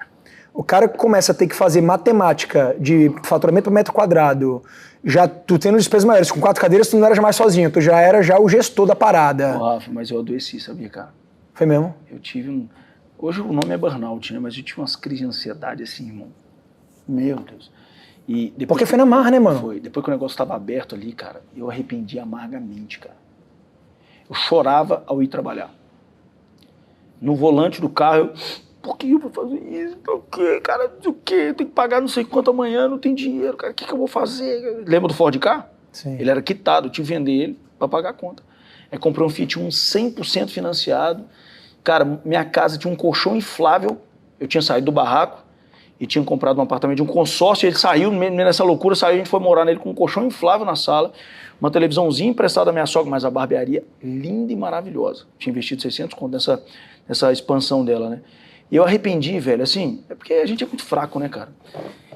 O cara começa a ter que fazer matemática de faturamento por metro quadrado. Já tu tendo despesas maiores. Com 4 cadeiras tu não era já mais sozinho. Tu já era o gestor da parada. Rafa, mas eu adoeci, sabia, cara? Foi mesmo? Eu tive Hoje o nome é burnout, né? Mas eu tive umas crises de ansiedade assim, irmão. Meu Deus. E depois porque foi na marra, né, mano? Foi. Depois que o negócio estava aberto ali, cara, eu arrependi amargamente, cara. Eu chorava ao ir trabalhar. No volante do carro, eu... Por que eu vou fazer isso? Por quê, cara? O quê? Eu tenho que pagar não sei quanto amanhã, não tem dinheiro, cara. O que eu vou fazer? Lembra do Ford Ka? Sim. Ele era quitado, eu tive que vender ele para pagar a conta. Aí comprei um Fiat 100% financiado. Cara, minha casa tinha um colchão inflável. Eu tinha saído do barraco e tinha comprado um apartamento de um consórcio. Ele saiu, nessa loucura, a gente foi morar nele com um colchão inflável na sala, uma televisãozinha emprestada da minha sogra, mas a barbearia linda e maravilhosa. Tinha investido 600 conto nessa expansão dela, né? E eu arrependi, velho, assim, é porque a gente é muito fraco, né, cara?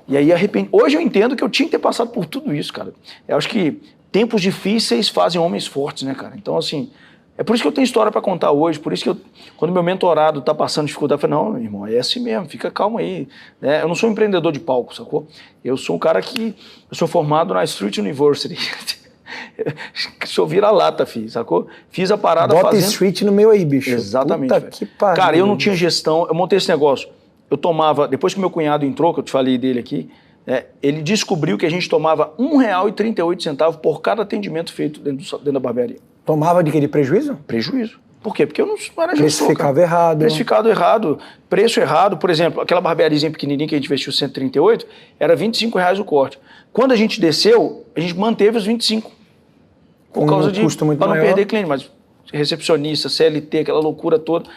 E aí arrependi. Hoje eu entendo que eu tinha que ter passado por tudo isso, cara. Eu acho que tempos difíceis fazem homens fortes, né, cara? Então, assim, é por isso que eu tenho história pra contar hoje, por isso que quando meu mentorado tá passando dificuldade, eu falo, não, irmão, é assim mesmo, fica calmo aí. Né? Eu não sou um empreendedor de palco, sacou? Eu sou um cara eu sou formado na Street University. Sou vira-lata, filho, sacou? Fiz a parada Bota Street no meu aí, bicho. Exatamente. Puta que pariu. Cara, eu não tinha gestão, eu montei esse negócio. Eu tomava, depois que meu cunhado entrou, que eu te falei dele aqui, ele descobriu que a gente tomava R$1,38 por cada atendimento feito dentro da barbearia. Tomava de quê? De prejuízo? Prejuízo. Por quê? Porque eu não era gestor. Precificava errado. Precificado errado, preço errado. Por exemplo, aquela barbeariazinha pequenininha que a gente investiu 138, era R$25 o corte. Quando a gente desceu, a gente manteve os 25. Por causa de... custo muito para não maior. perder cliente, mas recepcionista, CLT, aquela loucura toda.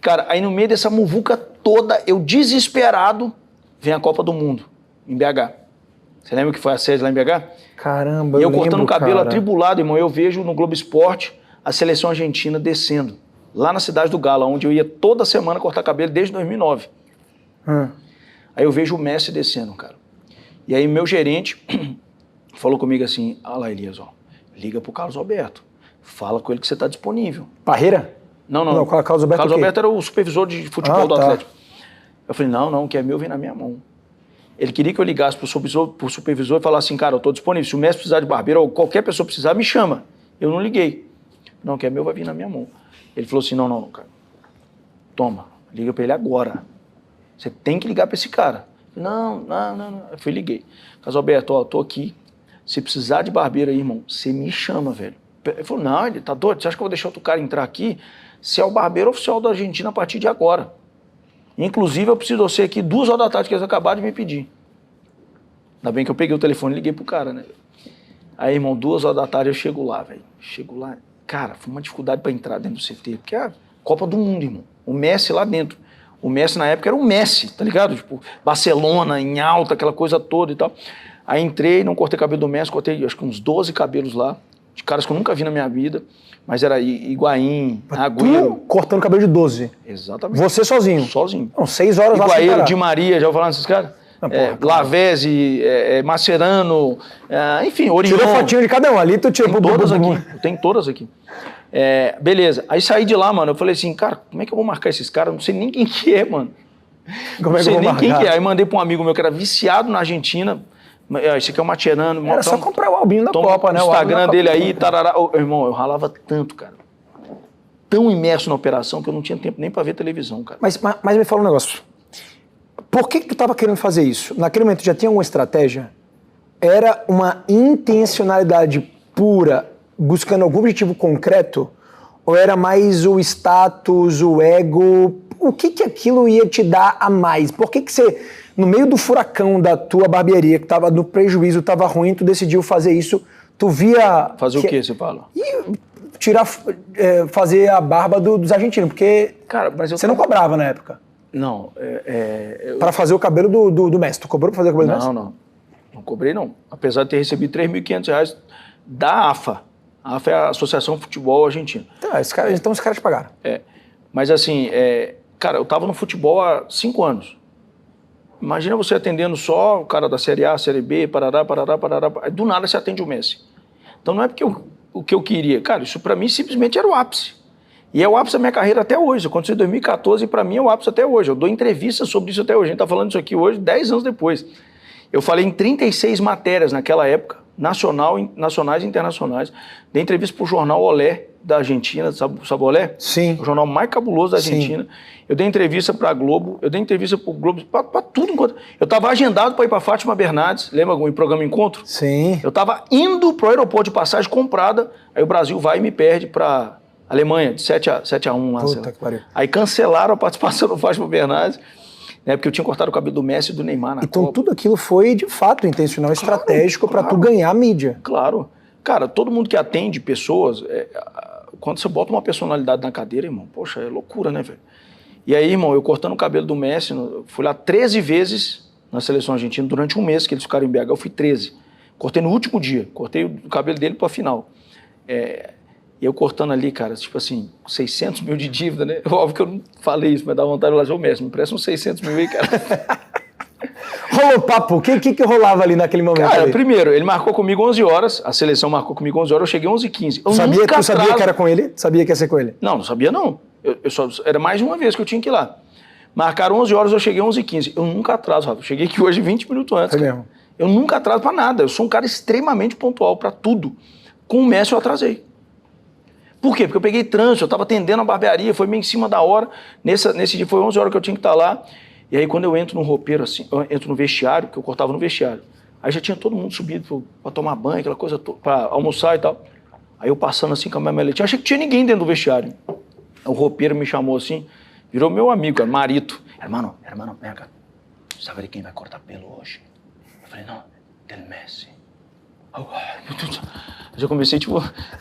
Cara, aí no meio dessa muvuca toda, eu desesperado, vem a Copa do Mundo, em BH. Você lembra que foi a sede lá em BH? Caramba, E eu cortando o cabelo cara. atribulado, irmão, eu vejo no Globo Esporte a seleção argentina descendo, lá na cidade do Gala, onde eu ia toda semana cortar cabelo desde 2009. Aí eu vejo o Messi descendo, cara. E aí meu gerente falou comigo assim, lá, Elias, ó, liga pro Carlos Alberto, fala com ele que você tá disponível. Parreira? Não, Carlos Alberto Carlos Alberto era o supervisor de futebol do Atlético. Eu falei, não, o que é meu vem na minha mão. Ele queria que eu ligasse pro supervisor e falasse assim, cara, eu tô disponível, se o Messi precisar de barbeiro ou qualquer pessoa precisar, me chama. Eu não liguei. Não, o que é meu vai vir na minha mão. Ele falou assim, não, cara, toma, liga pra ele agora. Você tem que ligar pra esse cara. Eu falei, não. Eu fui liguei. Carlos Alberto, ó, tô aqui. Se precisar de barbeiro aí, irmão, você me chama, velho. Ele falou, não, ele tá doido, você acha que eu vou deixar outro cara entrar aqui? Você é o barbeiro oficial da Argentina a partir de agora. Inclusive, eu preciso de você aqui 2 horas da tarde, que eles acabaram de me pedir. Ainda bem que eu peguei o telefone e liguei pro cara, né? Aí, irmão, 2 horas da tarde eu chego lá, velho. Chego lá, cara, foi uma dificuldade pra entrar dentro do CT, porque é a Copa do Mundo, irmão. O Messi lá dentro. O Messi, na época, era o Messi, tá ligado? Tipo, Barcelona, em alta, aquela coisa toda e tal. Aí entrei, não cortei cabelo do Messi, cortei acho que uns 12 cabelos lá, de caras que eu nunca vi na minha vida, mas era Higuaín, Agüero. Cortando cabelo de 12? Exatamente. Você sozinho? Sozinho. Não, 6 horas lá sem Higuaín, parar. Di Maria, já ouviu falar desses caras? Lavezzi, Mascherano, enfim, Orion. Tirou fotinho de cada um ali, tu tirou Tem todas aqui, tem todas aqui. Beleza, aí saí de lá, mano, eu falei assim, cara, como é que eu vou marcar esses caras? Não sei nem quem que é, mano. Como é que eu vou marcar? Quem que é. Aí mandei pra um amigo meu que era viciado na Argentina, esse aqui é o Mascherano. Era só comprar o albinho da Copa, né? O Instagram dele aí, tarará. Irmão, eu ralava tanto, cara. Tão imerso na operação que eu não tinha tempo nem pra ver televisão, cara. Mas me fala um negócio. Por que tu tava querendo fazer isso? Naquele momento já tinha alguma estratégia? Era uma intencionalidade pura, buscando algum objetivo concreto? Ou era mais o status, o ego? O que aquilo ia te dar a mais? Por que você, no meio do furacão da tua barbearia, que tava no prejuízo, tava ruim, tu decidiu fazer isso? Tu via... Fazer o quê, você fala? Fazer a barba dos argentinos, porque cara, mas você não cobrava na época. Não. Para fazer o cabelo do Messi. Tu cobrou para fazer o cabelo do Messi? Não cobrei, não. Apesar de ter recebido R$3.500 da AFA. A AFA é a Associação de Futebol Argentina. Então os caras te pagaram. Mas assim, cara, eu tava no futebol há 5 anos. Imagina você atendendo só o cara da Série A, Série B, parará. Aí do nada você atende o Messi. Então não é porque o que eu queria. Cara, isso pra mim simplesmente era o ápice. E é o ápice da minha carreira até hoje. Aconteceu em 2014 e pra mim é o ápice até hoje. Eu dou entrevistas sobre isso até hoje. A gente tá falando isso aqui hoje, 10 anos depois. Eu falei em 36 matérias naquela época, nacionais e internacionais. Dei entrevista pro jornal Olé da Argentina, sabe o Olé? Sim. O jornal mais cabuloso da Argentina. Sim. Eu dei entrevista pra Globo, eu dei entrevista pro Globo, pra tudo enquanto. Eu tava agendado pra ir pra Fátima Bernardes, lembra o programa Encontro? Sim. Eu tava indo pro aeroporto de passagem comprada, aí o Brasil vai e me perde pra Alemanha, de 7-1 lá. Puta que pariu. Aí cancelaram a participação do Fátima Bernardes, né, porque eu tinha cortado o cabelo do Messi e do Neymar na Copa. Então tudo aquilo foi, de fato, intencional, estratégico para tu ganhar a mídia. Claro. Cara, todo mundo que atende pessoas, quando você bota uma personalidade na cadeira, irmão, poxa, é loucura, né, velho? E aí, irmão, eu cortando o cabelo do Messi, fui lá 13 vezes na seleção argentina, durante um mês que eles ficaram em BH, eu fui 13. Cortei no último dia, cortei o cabelo dele pra final. E eu cortando ali, cara, tipo assim, 600 mil de dívida, né? Óbvio que eu não falei isso, mas dá vontade de falar, ô Messi, me presta uns 600 mil aí, cara. Rolou papo, o que rolava ali naquele momento? Cara, ali? Primeiro, ele marcou comigo 11 horas, a seleção marcou comigo 11 horas, eu cheguei 11h15. Tu sabia que era com ele? Sabia que ia ser com ele? Não sabia não. Era mais de uma vez que eu tinha que ir lá. Marcaram 11 horas, eu cheguei 11h15. Eu nunca atraso, Rafa. Eu cheguei aqui hoje 20 minutos antes. Foi mesmo? Eu nunca atraso pra nada. Eu sou um cara extremamente pontual pra tudo. Com o Messi eu atrasei. Por quê? Porque eu peguei trânsito, eu tava atendendo a barbearia, foi meio em cima da hora. Nesse dia foi 11 horas que eu tinha que estar lá. E aí quando eu entro no roupeiro, assim, eu entro no vestiário, que eu cortava no vestiário. Aí já tinha todo mundo subido pra tomar banho, aquela coisa toda, pra almoçar e tal. Aí eu passando assim com a minha maletinha, achei que tinha ninguém dentro do vestiário. O roupeiro me chamou assim, virou meu amigo, cara, Marito. Hermano, vem cá. Sabe de quem vai cortar pelo hoje? Eu falei, não, del Messi. Eu já comecei, tipo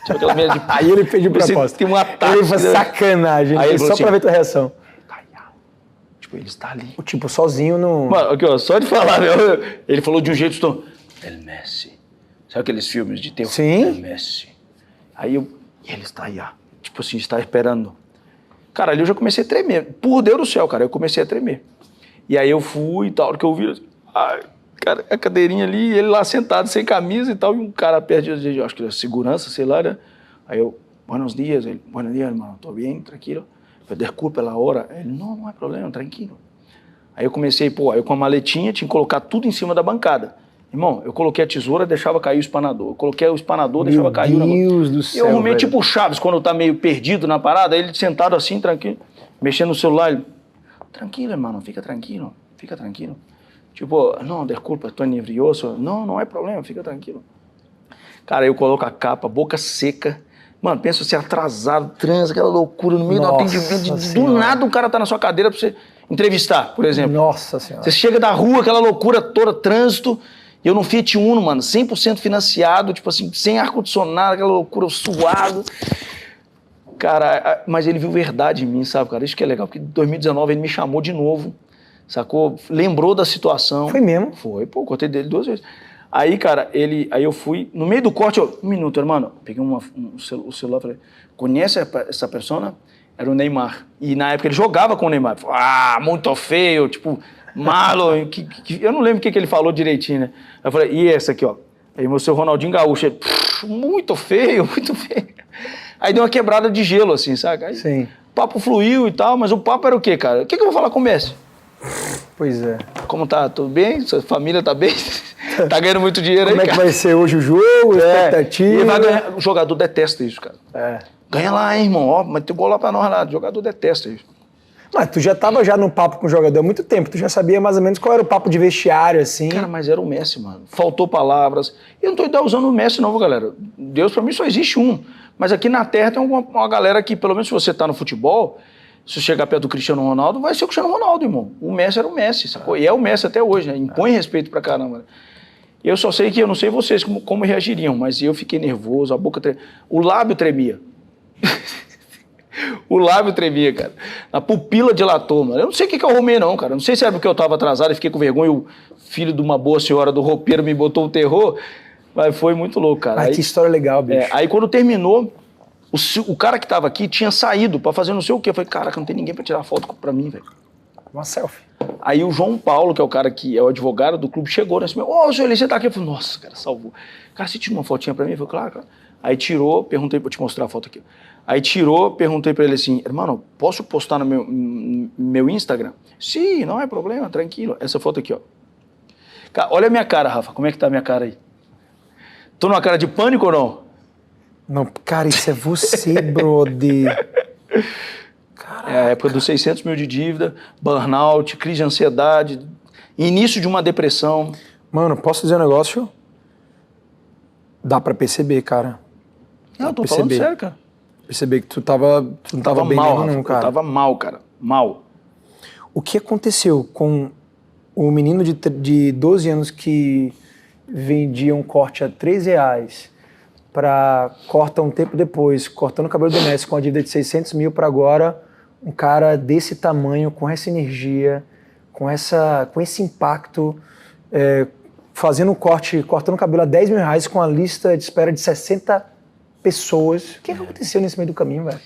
aquela meia de... Aí ele pediu proposta. Tem um ataque. Ele foi sacanagem, aí ele só assim, pra ver tua reação. Tipo, ele está ali. O tipo, sozinho no... Mano, aqui, ó, só de falar, meu, ele falou de um jeito, estou... El Messi. Sabe aqueles filmes de terror? Sim. El Messi. Aí ele está aí, ó. Tipo assim, está esperando. Cara, ali eu já comecei a tremer. Por Deus do céu, cara, eu comecei a tremer. E aí eu fui e tal, hora que eu vi, ai, cara, a cadeirinha ali, ele lá sentado, sem camisa e tal, e um cara perto de acho que era segurança, sei lá, né? Aí eu, buenos dias, ele, buenos dias, irmão, tô bem, tranquilo. Eu, desculpa pela hora. Ele, não é problema, tranquilo. Aí eu comecei, pô, aí eu com a maletinha tinha que colocar tudo em cima da bancada. Irmão, eu coloquei a tesoura, deixava cair o espanador. Eu coloquei o espanador, deixava cair o negócio. Meu Deus do céu, eu arrumei velho. tipo o Chaves, quando tá meio perdido na parada, ele sentado assim, tranquilo, mexendo no celular, ele, tranquilo, irmão, fica tranquilo. Tipo, não, desculpa, estou nervioso. Não é problema, fica tranquilo. Cara, eu coloco a capa, boca seca. Mano, pensa você atrasado, trânsito, aquela loucura no meio do atendimento. Do nada o cara tá na sua cadeira pra você entrevistar, por exemplo. Nossa Senhora. Você chega da rua, aquela loucura toda, trânsito. E eu no Fiat Uno, mano, 100% financiado, tipo assim, sem ar-condicionado, aquela loucura, suado. Cara, mas ele viu verdade em mim, sabe, cara? Isso que é legal, porque em 2019 ele me chamou de novo, sacou? Lembrou da situação. Foi mesmo? Foi, pô, contei dele 2 vezes. Aí, cara, aí eu fui, no meio do corte, um minuto, irmão, peguei o celular e falei, conhece essa persona? Era o Neymar. E na época ele jogava com o Neymar. Muito feio, tipo, malo. Eu não lembro o que ele falou direitinho, né? Eu falei, e essa aqui, ó? Aí mostrou o Ronaldinho Gaúcho. Ele, muito feio. Aí deu uma quebrada de gelo, assim, sabe? Aí, sim. O papo fluiu e tal, mas o papo era o quê, cara? O que eu vou falar com o Messi? Pois é. Como tá? Tudo bem? Sua família tá bem? Tá ganhando muito dinheiro aí, Como é que cara? vai ser hoje o jogo? Expectativa? E vai ganhar. O jogador detesta isso, cara. É. Ganha lá, hein, irmão. Ó, mas tem gol lá pra nós lá. O jogador detesta isso. Mas tu já tava no papo com o jogador há muito tempo. Tu já sabia mais ou menos qual era o papo de vestiário, assim. Cara, mas era o Messi, mano. Faltou palavras. E eu não tô usando o Messi, não, galera. Deus, pra mim, só existe um. Mas aqui na Terra tem uma galera que, pelo menos se você tá no futebol, se chegar perto do Cristiano Ronaldo, vai ser o Cristiano Ronaldo, irmão. O Messi era o Messi, sacou? E é o Messi até hoje, né? Impõe respeito pra caramba. Eu só sei que eu não sei vocês como reagiriam, mas eu fiquei nervoso, a boca tremia. O lábio tremia. O lábio tremia, cara. A pupila dilatou, mano. Eu não sei o que eu arrumei, não, cara. Não sei se era porque eu tava atrasado e fiquei com vergonha e o filho de uma boa senhora do roupeiro me botou o terror. Mas foi muito louco, cara. Aí, que história legal, bicho. Aí quando terminou, o cara que tava aqui tinha saído pra fazer não sei o quê. Eu falei, caraca, não tem ninguém pra tirar foto pra mim, velho. Uma selfie. Aí o João Paulo, que é o cara que é o advogado do clube, chegou nesse meu, senhor Eli, você tá aqui? Eu falei, nossa, cara, salvou. Cara, você tirou uma fotinha pra mim? Eu falei, claro, cara. Aí tirou, perguntei, vou te mostrar a foto aqui. Aí tirou, perguntei pra ele assim, irmão, posso postar no meu Instagram? Sim, não é problema, tranquilo. Essa foto aqui, ó. Cara, olha a minha cara, Rafa, como é que tá a minha cara aí? Tô numa cara de pânico ou não? Não, cara, isso é você, brother. É a época dos 600 mil de dívida, burnout, crise de ansiedade, início de uma depressão. Mano, posso dizer um negócio? Dá pra perceber, cara. Não, tô falando sério, cara. Perceber que tu não tava bem mal, não, Rafa, cara. Eu tava mal, cara. Mal. O que aconteceu com o menino de 12 anos que vendia um corte a R$3 para corta um tempo depois, cortando o cabelo do Messi com a dívida de 600 mil para agora, um cara desse tamanho, com essa energia, com esse impacto, fazendo um corte, cortando o cabelo a R$10 mil com a lista de espera de 60 pessoas. O que aconteceu nesse meio do caminho, velho?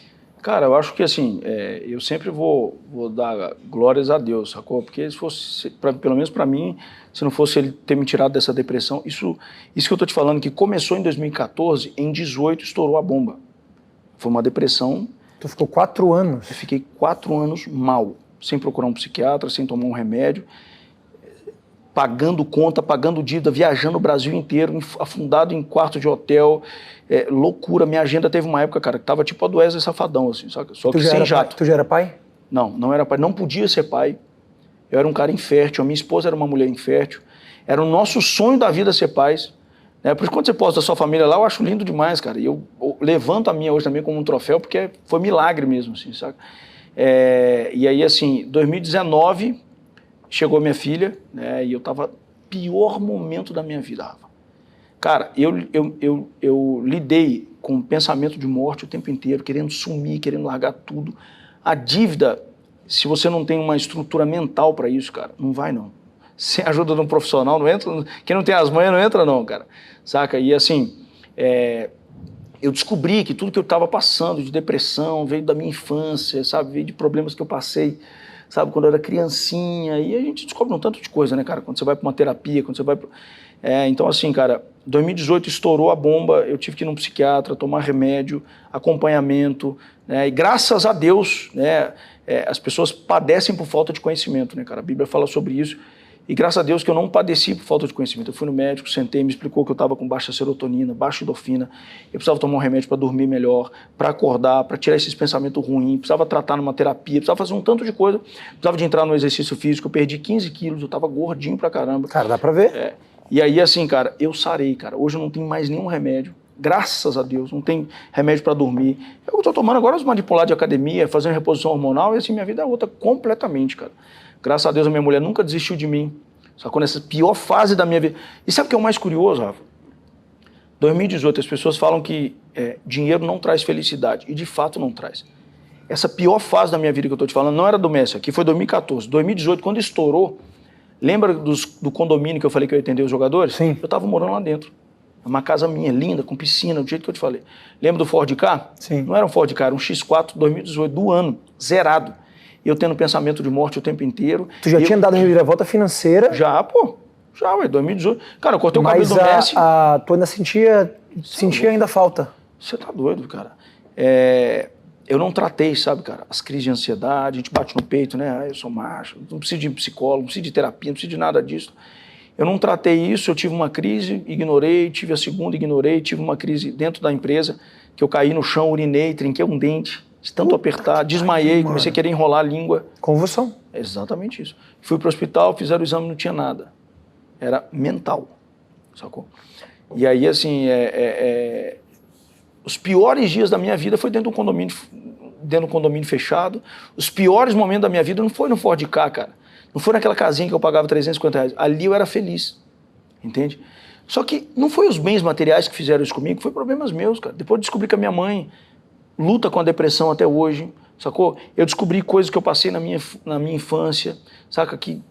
Cara, eu acho que assim, eu sempre vou dar glórias a Deus, sacou? Porque se fosse, pelo menos pra mim, se não fosse ele ter me tirado dessa depressão, isso que eu tô te falando, que começou em 2014, em 2018 estourou a bomba. Foi uma depressão. Tu ficou 4 anos? Eu fiquei 4 anos mal, sem procurar um psiquiatra, sem tomar um remédio, pagando conta, pagando dívida, viajando o Brasil inteiro, afundado em quarto de hotel, loucura. Minha agenda teve uma época, cara, que tava tipo a do Wesley Safadão, assim, só que sem jato. Tu já era pai? Não era pai, não podia ser pai. Eu era um cara infértil, a minha esposa era uma mulher infértil. Era o nosso sonho da vida ser pais. Né? Por isso, quando você posta a sua família lá, eu acho lindo demais, cara. E eu levanto a minha hoje também como um troféu, porque foi milagre mesmo, assim, sabe? E aí, assim, 2019, chegou minha filha, né? E eu tava pior momento da minha vida, Rafa. Cara, eu lidei com o pensamento de morte o tempo inteiro, querendo sumir, querendo largar tudo. A dívida se você não tem uma estrutura mental para isso, cara, não vai não. Sem a ajuda de um profissional, não entra. Quem não tem as manhas não entra não, cara. Saca? E assim, eu descobri que tudo que eu estava passando de depressão veio da minha infância, sabe? Veio de problemas que eu passei, sabe? Quando eu era criancinha. E a gente descobre um tanto de coisa, né, cara? Quando você vai para uma terapia, quando você vai... então, assim, cara, 2018 estourou a bomba, eu tive que ir num psiquiatra, tomar remédio, acompanhamento, né? E graças a Deus, né, as pessoas padecem por falta de conhecimento, né, cara? A Bíblia fala sobre isso. E graças a Deus que eu não padeci por falta de conhecimento. Eu fui no médico, sentei, me explicou que eu estava com baixa serotonina, baixa endorfina. Eu precisava tomar um remédio para dormir melhor, para acordar, para tirar esses pensamentos ruins. Precisava tratar numa terapia, precisava fazer um tanto de coisa. Precisava de entrar no exercício físico. Eu perdi 15 quilos, eu estava gordinho pra caramba. Cara, dá pra ver. E aí, assim, cara, eu sarei, cara. Hoje eu não tenho mais nenhum remédio. Graças a Deus, não tem remédio para dormir. Eu estou tomando agora os manipulados de academia, fazendo reposição hormonal, e assim, minha vida é outra completamente, cara. Graças a Deus, a minha mulher nunca desistiu de mim. Sacou? Nessa pior fase da minha vida. E sabe o que é o mais curioso, Rafa? 2018, as pessoas falam que dinheiro não traz felicidade. E de fato não traz. Essa pior fase da minha vida que eu estou te falando não era do Messi, aqui foi 2014. 2018, quando estourou, lembra do condomínio que eu falei que eu ia atender os jogadores? Sim. Eu estava morando lá dentro. Uma casa minha, linda, com piscina, do jeito que eu te falei. Lembra do Ford Ka? Sim. Não era um Ford Ka, era um X4 2018, do ano, zerado. Eu tendo pensamento de morte o tempo inteiro. Tu já tinha dado reviravolta financeira? Já, pô. Já, ué, 2018. Cara, eu cortei o cabelo do Messi. Tu ainda sentia ainda falta? Você tá doido, cara. Eu não tratei, sabe, cara, as crises de ansiedade, a gente bate no peito, né? Ah, eu sou macho, não preciso de psicólogo, não preciso de terapia, não preciso de nada disso. Eu não tratei isso, eu tive uma crise, ignorei, tive a segunda, ignorei, tive uma crise dentro da empresa, que eu caí no chão, urinei, trinquei um dente, de tanto apertar, desmaiei, comecei a querer enrolar a língua. Convulsão. É exatamente isso. Fui pro hospital, fizeram o exame, não tinha nada. Era mental, sacou? E aí, assim, os piores dias da minha vida foi dentro de um condomínio fechado. Os piores momentos da minha vida não foi no Ford Ka, cara. Não foi naquela casinha que eu pagava R$350. Ali eu era feliz, entende? Só que não foi os bens materiais que fizeram isso comigo, foi problemas meus, cara. Depois eu descobri que a minha mãe luta com a depressão até hoje, sacou? Eu descobri coisas que eu passei na minha infância, saca? Que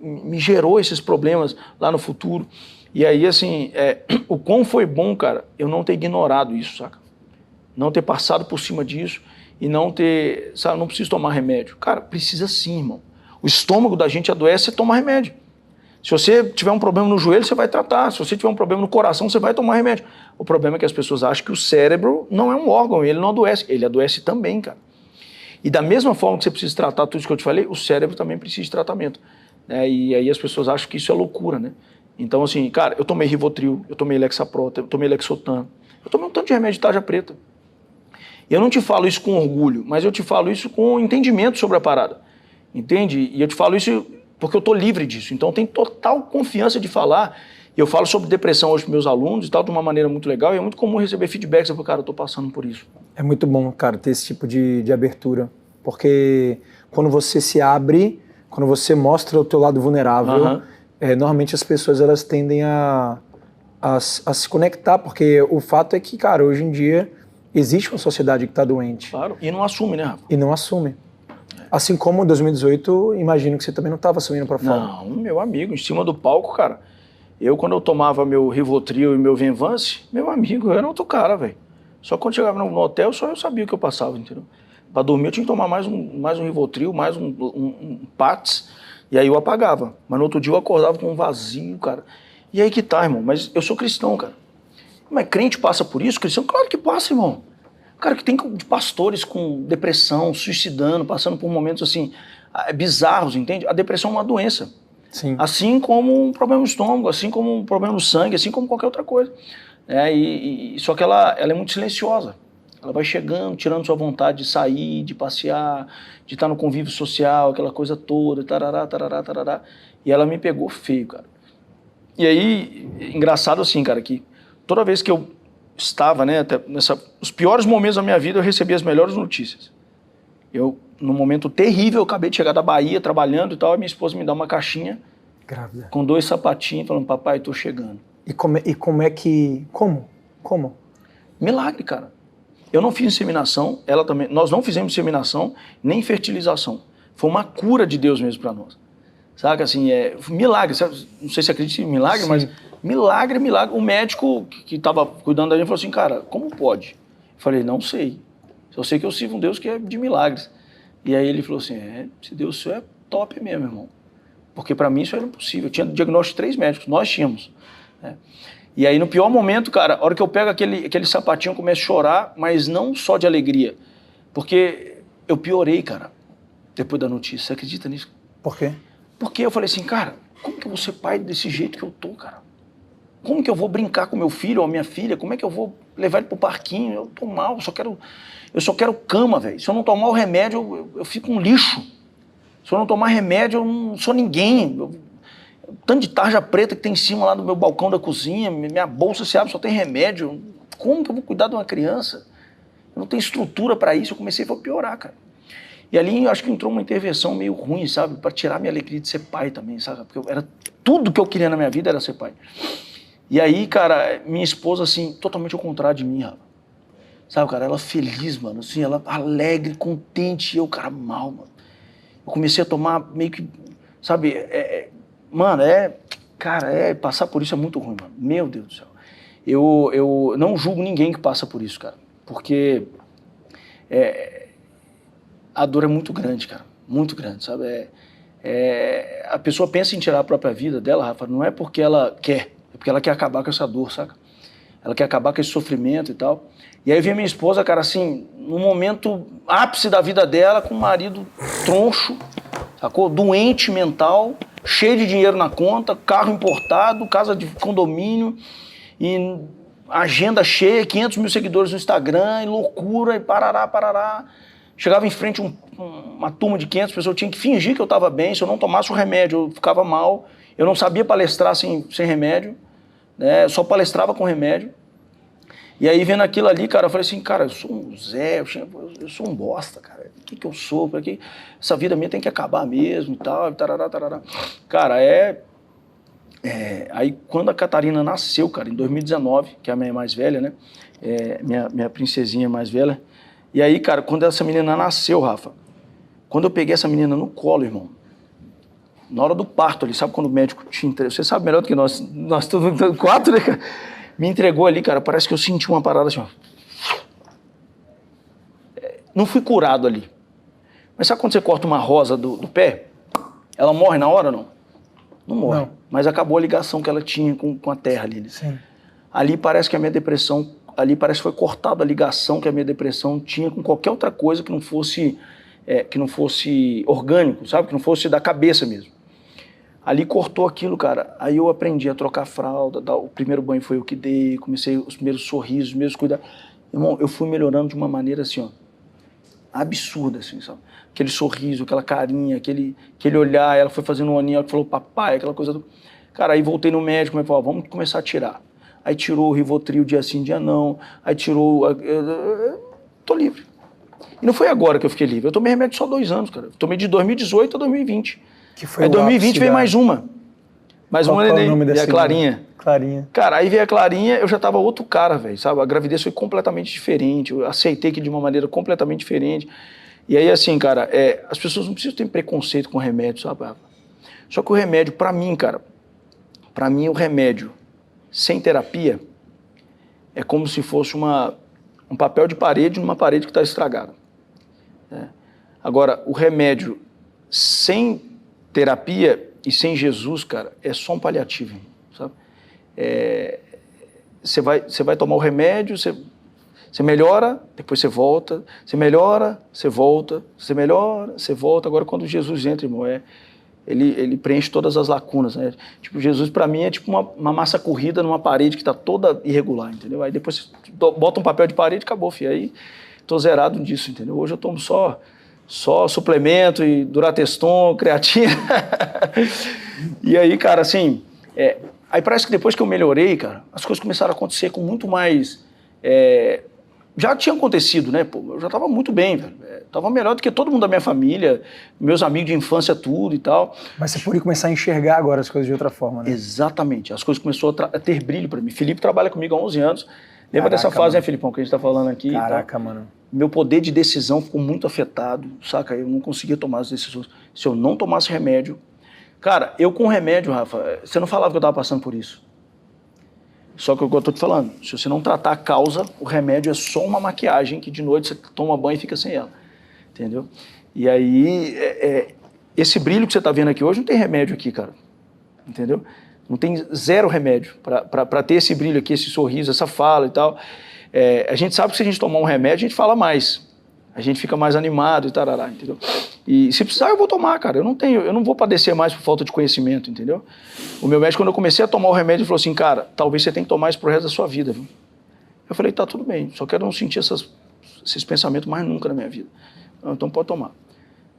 me gerou esses problemas lá no futuro. E aí, assim, o quão foi bom, cara, eu não ter ignorado isso, saca? Não ter passado por cima disso e não ter, sabe, não preciso tomar remédio. Cara, precisa sim, irmão. O estômago da gente adoece, você toma remédio. Se você tiver um problema no joelho, você vai tratar. Se você tiver um problema no coração, você vai tomar remédio. O problema é que as pessoas acham que o cérebro não é um órgão, ele não adoece. Ele adoece também, cara. E da mesma forma que você precisa tratar tudo isso que eu te falei, o cérebro também precisa de tratamento. E aí as pessoas acham que isso é loucura, né? Então, assim, cara, eu tomei Rivotril, eu tomei Lexapro, eu tomei Lexotan, eu tomei um tanto de remédio de tarja preta. Eu não te falo isso com orgulho, mas eu te falo isso com entendimento sobre a parada. Entende? E eu te falo isso porque eu tô livre disso. Então, eu tenho total confiança de falar. E eu falo sobre depressão hoje para meus alunos e tal, de uma maneira muito legal. E é muito comum receber feedbacks. Eu falo, cara, eu tô passando por isso. É muito bom, cara, ter esse tipo de abertura. Porque quando você se abre, quando você mostra o teu lado vulnerável, normalmente as pessoas elas tendem a se conectar. Porque o fato é que, cara, hoje em dia existe uma sociedade que está doente. Claro, e não assume, né, Rafa? E não assume. Assim como em 2018, imagino que você também não estava assumindo para fora. Não, meu amigo, em cima do palco, cara. Quando eu tomava meu Rivotril e meu Venvance, meu amigo, eu era outro cara, velho. Só quando chegava no hotel, só eu sabia o que eu passava, entendeu? Para dormir eu tinha que tomar mais um Rivotril, mais um Pats, e aí eu apagava. Mas no outro dia eu acordava com um vazio, cara. E aí que tá, irmão, mas eu sou cristão, cara. Mas crente passa por isso? Cristão? Claro que passa, irmão. Cara, que tem de pastores com depressão, suicidando, passando por momentos assim, bizarros, entende? A depressão é uma doença. Sim. Assim como um problema no estômago, assim como um problema no sangue, assim como qualquer outra coisa. Só que ela é muito silenciosa. Ela vai chegando, tirando sua vontade de sair, de passear, de estar no convívio social, aquela coisa toda, tarará, tarará, tarará. E ela me pegou feio, cara. E aí, engraçado assim, cara, que toda vez que eu estava, né, os piores momentos da minha vida, eu recebi as melhores notícias. Num momento terrível, eu acabei de chegar da Bahia, trabalhando e tal, e minha esposa me dá uma caixinha grávida, com 2 sapatinhos, falando, papai, tô chegando. Como? Milagre, cara. Eu não fiz inseminação, ela também, nós não fizemos inseminação, nem fertilização. Foi uma cura de Deus mesmo para nós. Saca, assim, milagre. Sabe? Não sei se acredita em milagre, mas milagre. O médico que estava cuidando da gente falou assim, cara, como pode? Eu falei, não sei. Só sei que eu sirvo um Deus que é de milagres. E aí ele falou assim, esse Deus seu é top mesmo, irmão. Porque para mim isso era impossível. Eu tinha diagnóstico de 3 médicos, nós tínhamos. Né? E aí no pior momento, cara, a hora que eu pego aquele sapatinho, eu começo a chorar, mas não só de alegria. Porque eu piorei, cara, depois da notícia. Você acredita nisso? Por quê? Porque eu falei assim, cara, como que eu vou ser pai desse jeito que eu tô, cara? Como que eu vou brincar com meu filho ou a minha filha? Como é que eu vou levar ele pro parquinho? Eu tô mal, eu só quero cama, velho. Se eu não tomar o remédio, eu fico um lixo. Se eu não tomar remédio, eu não sou ninguém. Tanto de tarja preta que tem em cima lá do meu balcão da cozinha, minha bolsa se abre, só tem remédio. Como que eu vou cuidar de uma criança? Eu não tenho estrutura para isso. Eu comecei a piorar, cara. E ali eu acho que entrou uma intervenção meio ruim, sabe? Para tirar minha alegria de ser pai também, sabe? Porque tudo que eu queria na minha vida era ser pai. E aí, cara, minha esposa, assim, totalmente ao contrário de mim, rapaz. Sabe, cara, ela feliz, mano, assim, ela alegre, contente, e eu, cara, mal, mano. Eu comecei a tomar meio que, sabe, mano, passar por isso é muito ruim, mano. Meu Deus do céu. Eu não julgo ninguém que passa por isso, cara, porque a dor é muito grande, cara, muito grande, sabe? A pessoa pensa em tirar a própria vida dela, Rafa, não é porque ela quer, é porque ela quer acabar com essa dor, saca? Ela quer acabar com esse sofrimento e tal. E aí vem minha esposa, cara, assim, no momento ápice da vida dela, com um marido troncho, sacou? Doente mental, cheio de dinheiro na conta, carro importado, casa de condomínio, e agenda cheia, 500 mil seguidores no Instagram, e loucura, e parará. Chegava em frente uma turma de 500 pessoas, eu tinha que fingir que eu estava bem, se eu não tomasse o remédio eu ficava mal, eu não sabia palestrar sem remédio, né? Só palestrava com remédio. E aí, vendo aquilo ali, cara, eu falei assim, cara, eu sou um Zé, eu sou um bosta, cara. O que eu sou? Essa vida minha tem que acabar mesmo e tal, tarará. Cara, aí, quando a Catarina nasceu, cara, em 2019, que é a minha mais velha, né? Minha princesinha mais velha. E aí, cara, quando essa menina nasceu, Rafa, quando eu peguei essa menina no colo, irmão, na hora do parto ali, sabe quando o médico te entrega? Você sabe melhor do que nós todos 4, né, cara? Me entregou ali, cara, parece que eu senti uma parada assim, ó. Não fui curado ali. Mas sabe quando você corta uma rosa do pé? Ela morre na hora, não? Não morre. Não. Mas acabou a ligação que ela tinha com a terra ali. Né? Sim. Ali parece que a minha depressão, parece que foi cortada a ligação que a minha depressão tinha com qualquer outra coisa que não fosse orgânico, sabe? Que não fosse da cabeça mesmo. Ali cortou aquilo, cara. Aí eu aprendi a trocar fralda, o primeiro banho foi eu que dei, comecei os primeiros sorrisos, os primeiros cuidados. Irmão, eu fui melhorando de uma maneira assim, ó, absurda, assim, sabe? Aquele sorriso, aquela carinha, aquele olhar, ela foi fazendo um aninho, ela falou papai, aquela coisa do... Cara, aí voltei no médico, mas falou, vamos começar a tirar. Aí tirou o Rivotril dia sim, dia não, aí tirou... Tô livre. E não foi agora que eu fiquei livre, eu tomei remédio só 2 anos, cara. Eu tomei de 2018 a 2020. Que foi aí 2020 veio mais uma. Mais uma neném. O nome dessa a Clarinha. Clarinha. Cara, aí veio a Clarinha, eu já tava outro cara, velho, sabe? A gravidez foi completamente diferente, eu aceitei que de uma maneira completamente diferente. E aí, assim, cara, as pessoas não precisam ter preconceito com remédio, sabe? Só que o remédio, pra mim, cara, o remédio sem terapia é como se fosse um papel de parede numa parede que está estragada. Né? Agora, o remédio sem terapia e sem Jesus, cara, é só um paliativo, sabe? Você vai tomar o remédio, você melhora, depois você volta, você melhora, você volta, você melhora, você volta. Agora, quando Jesus entra, irmão, ele preenche todas as lacunas, né? Tipo, Jesus, pra mim, é tipo uma massa corrida numa parede que tá toda irregular, entendeu? Aí depois você bota um papel de parede e acabou, filho. Aí tô zerado disso, entendeu? Hoje eu tomo só suplemento e Durateston, creatina. E aí, cara, assim... aí parece que depois que eu melhorei, cara, as coisas começaram a acontecer com muito mais... já tinha acontecido, né? Pô, eu já tava muito bem, velho. Tava melhor do que todo mundo da minha família, meus amigos de infância, tudo e tal. Mas você pôde começar a enxergar agora as coisas de outra forma, né? Exatamente. As coisas começaram a ter brilho pra mim. Felipe trabalha comigo há 11 anos. Lembra dessa fase, né, Felipão, que a gente tá falando aqui? Caraca, mano. meu poder de decisão ficou muito afetado, saca? Eu não conseguia tomar as decisões. Se eu não tomasse remédio... Cara, eu com remédio, Rafa, você não falava que eu estava passando por isso. Só que é o que eu estou te falando, se você não tratar a causa, o remédio é só uma maquiagem que de noite você toma banho e fica sem ela. Entendeu? E aí, esse brilho que você está vendo aqui hoje não tem remédio aqui, cara. Entendeu? Não tem zero remédio para ter esse brilho aqui, esse sorriso, essa fala e tal. A gente sabe que se a gente tomar um remédio, a gente fala mais. A gente fica mais animado e tarará, entendeu? E se precisar, eu vou tomar, cara. Eu não vou padecer mais por falta de conhecimento, entendeu? O meu médico, quando eu comecei a tomar o remédio, ele falou assim, cara, talvez você tenha que tomar isso pro resto da sua vida, viu? Eu falei, tá, tudo bem. Só quero não sentir esses pensamentos mais nunca na minha vida. Então pode tomar.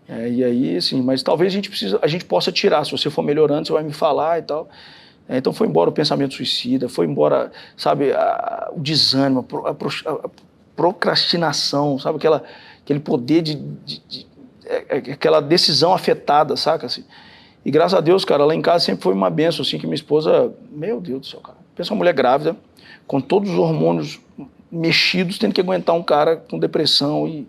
E aí, assim, mas talvez a gente possa tirar. Se você for melhorando, você vai me falar e tal. Então foi embora o pensamento suicida, foi embora, sabe, o desânimo, a procrastinação, sabe, aquele poder aquela decisão afetada, saca, assim. E graças a Deus, cara, lá em casa sempre foi uma bênção, assim, que minha esposa, meu Deus do céu, cara, pensa uma mulher grávida, com todos os hormônios mexidos, tendo que aguentar um cara com depressão e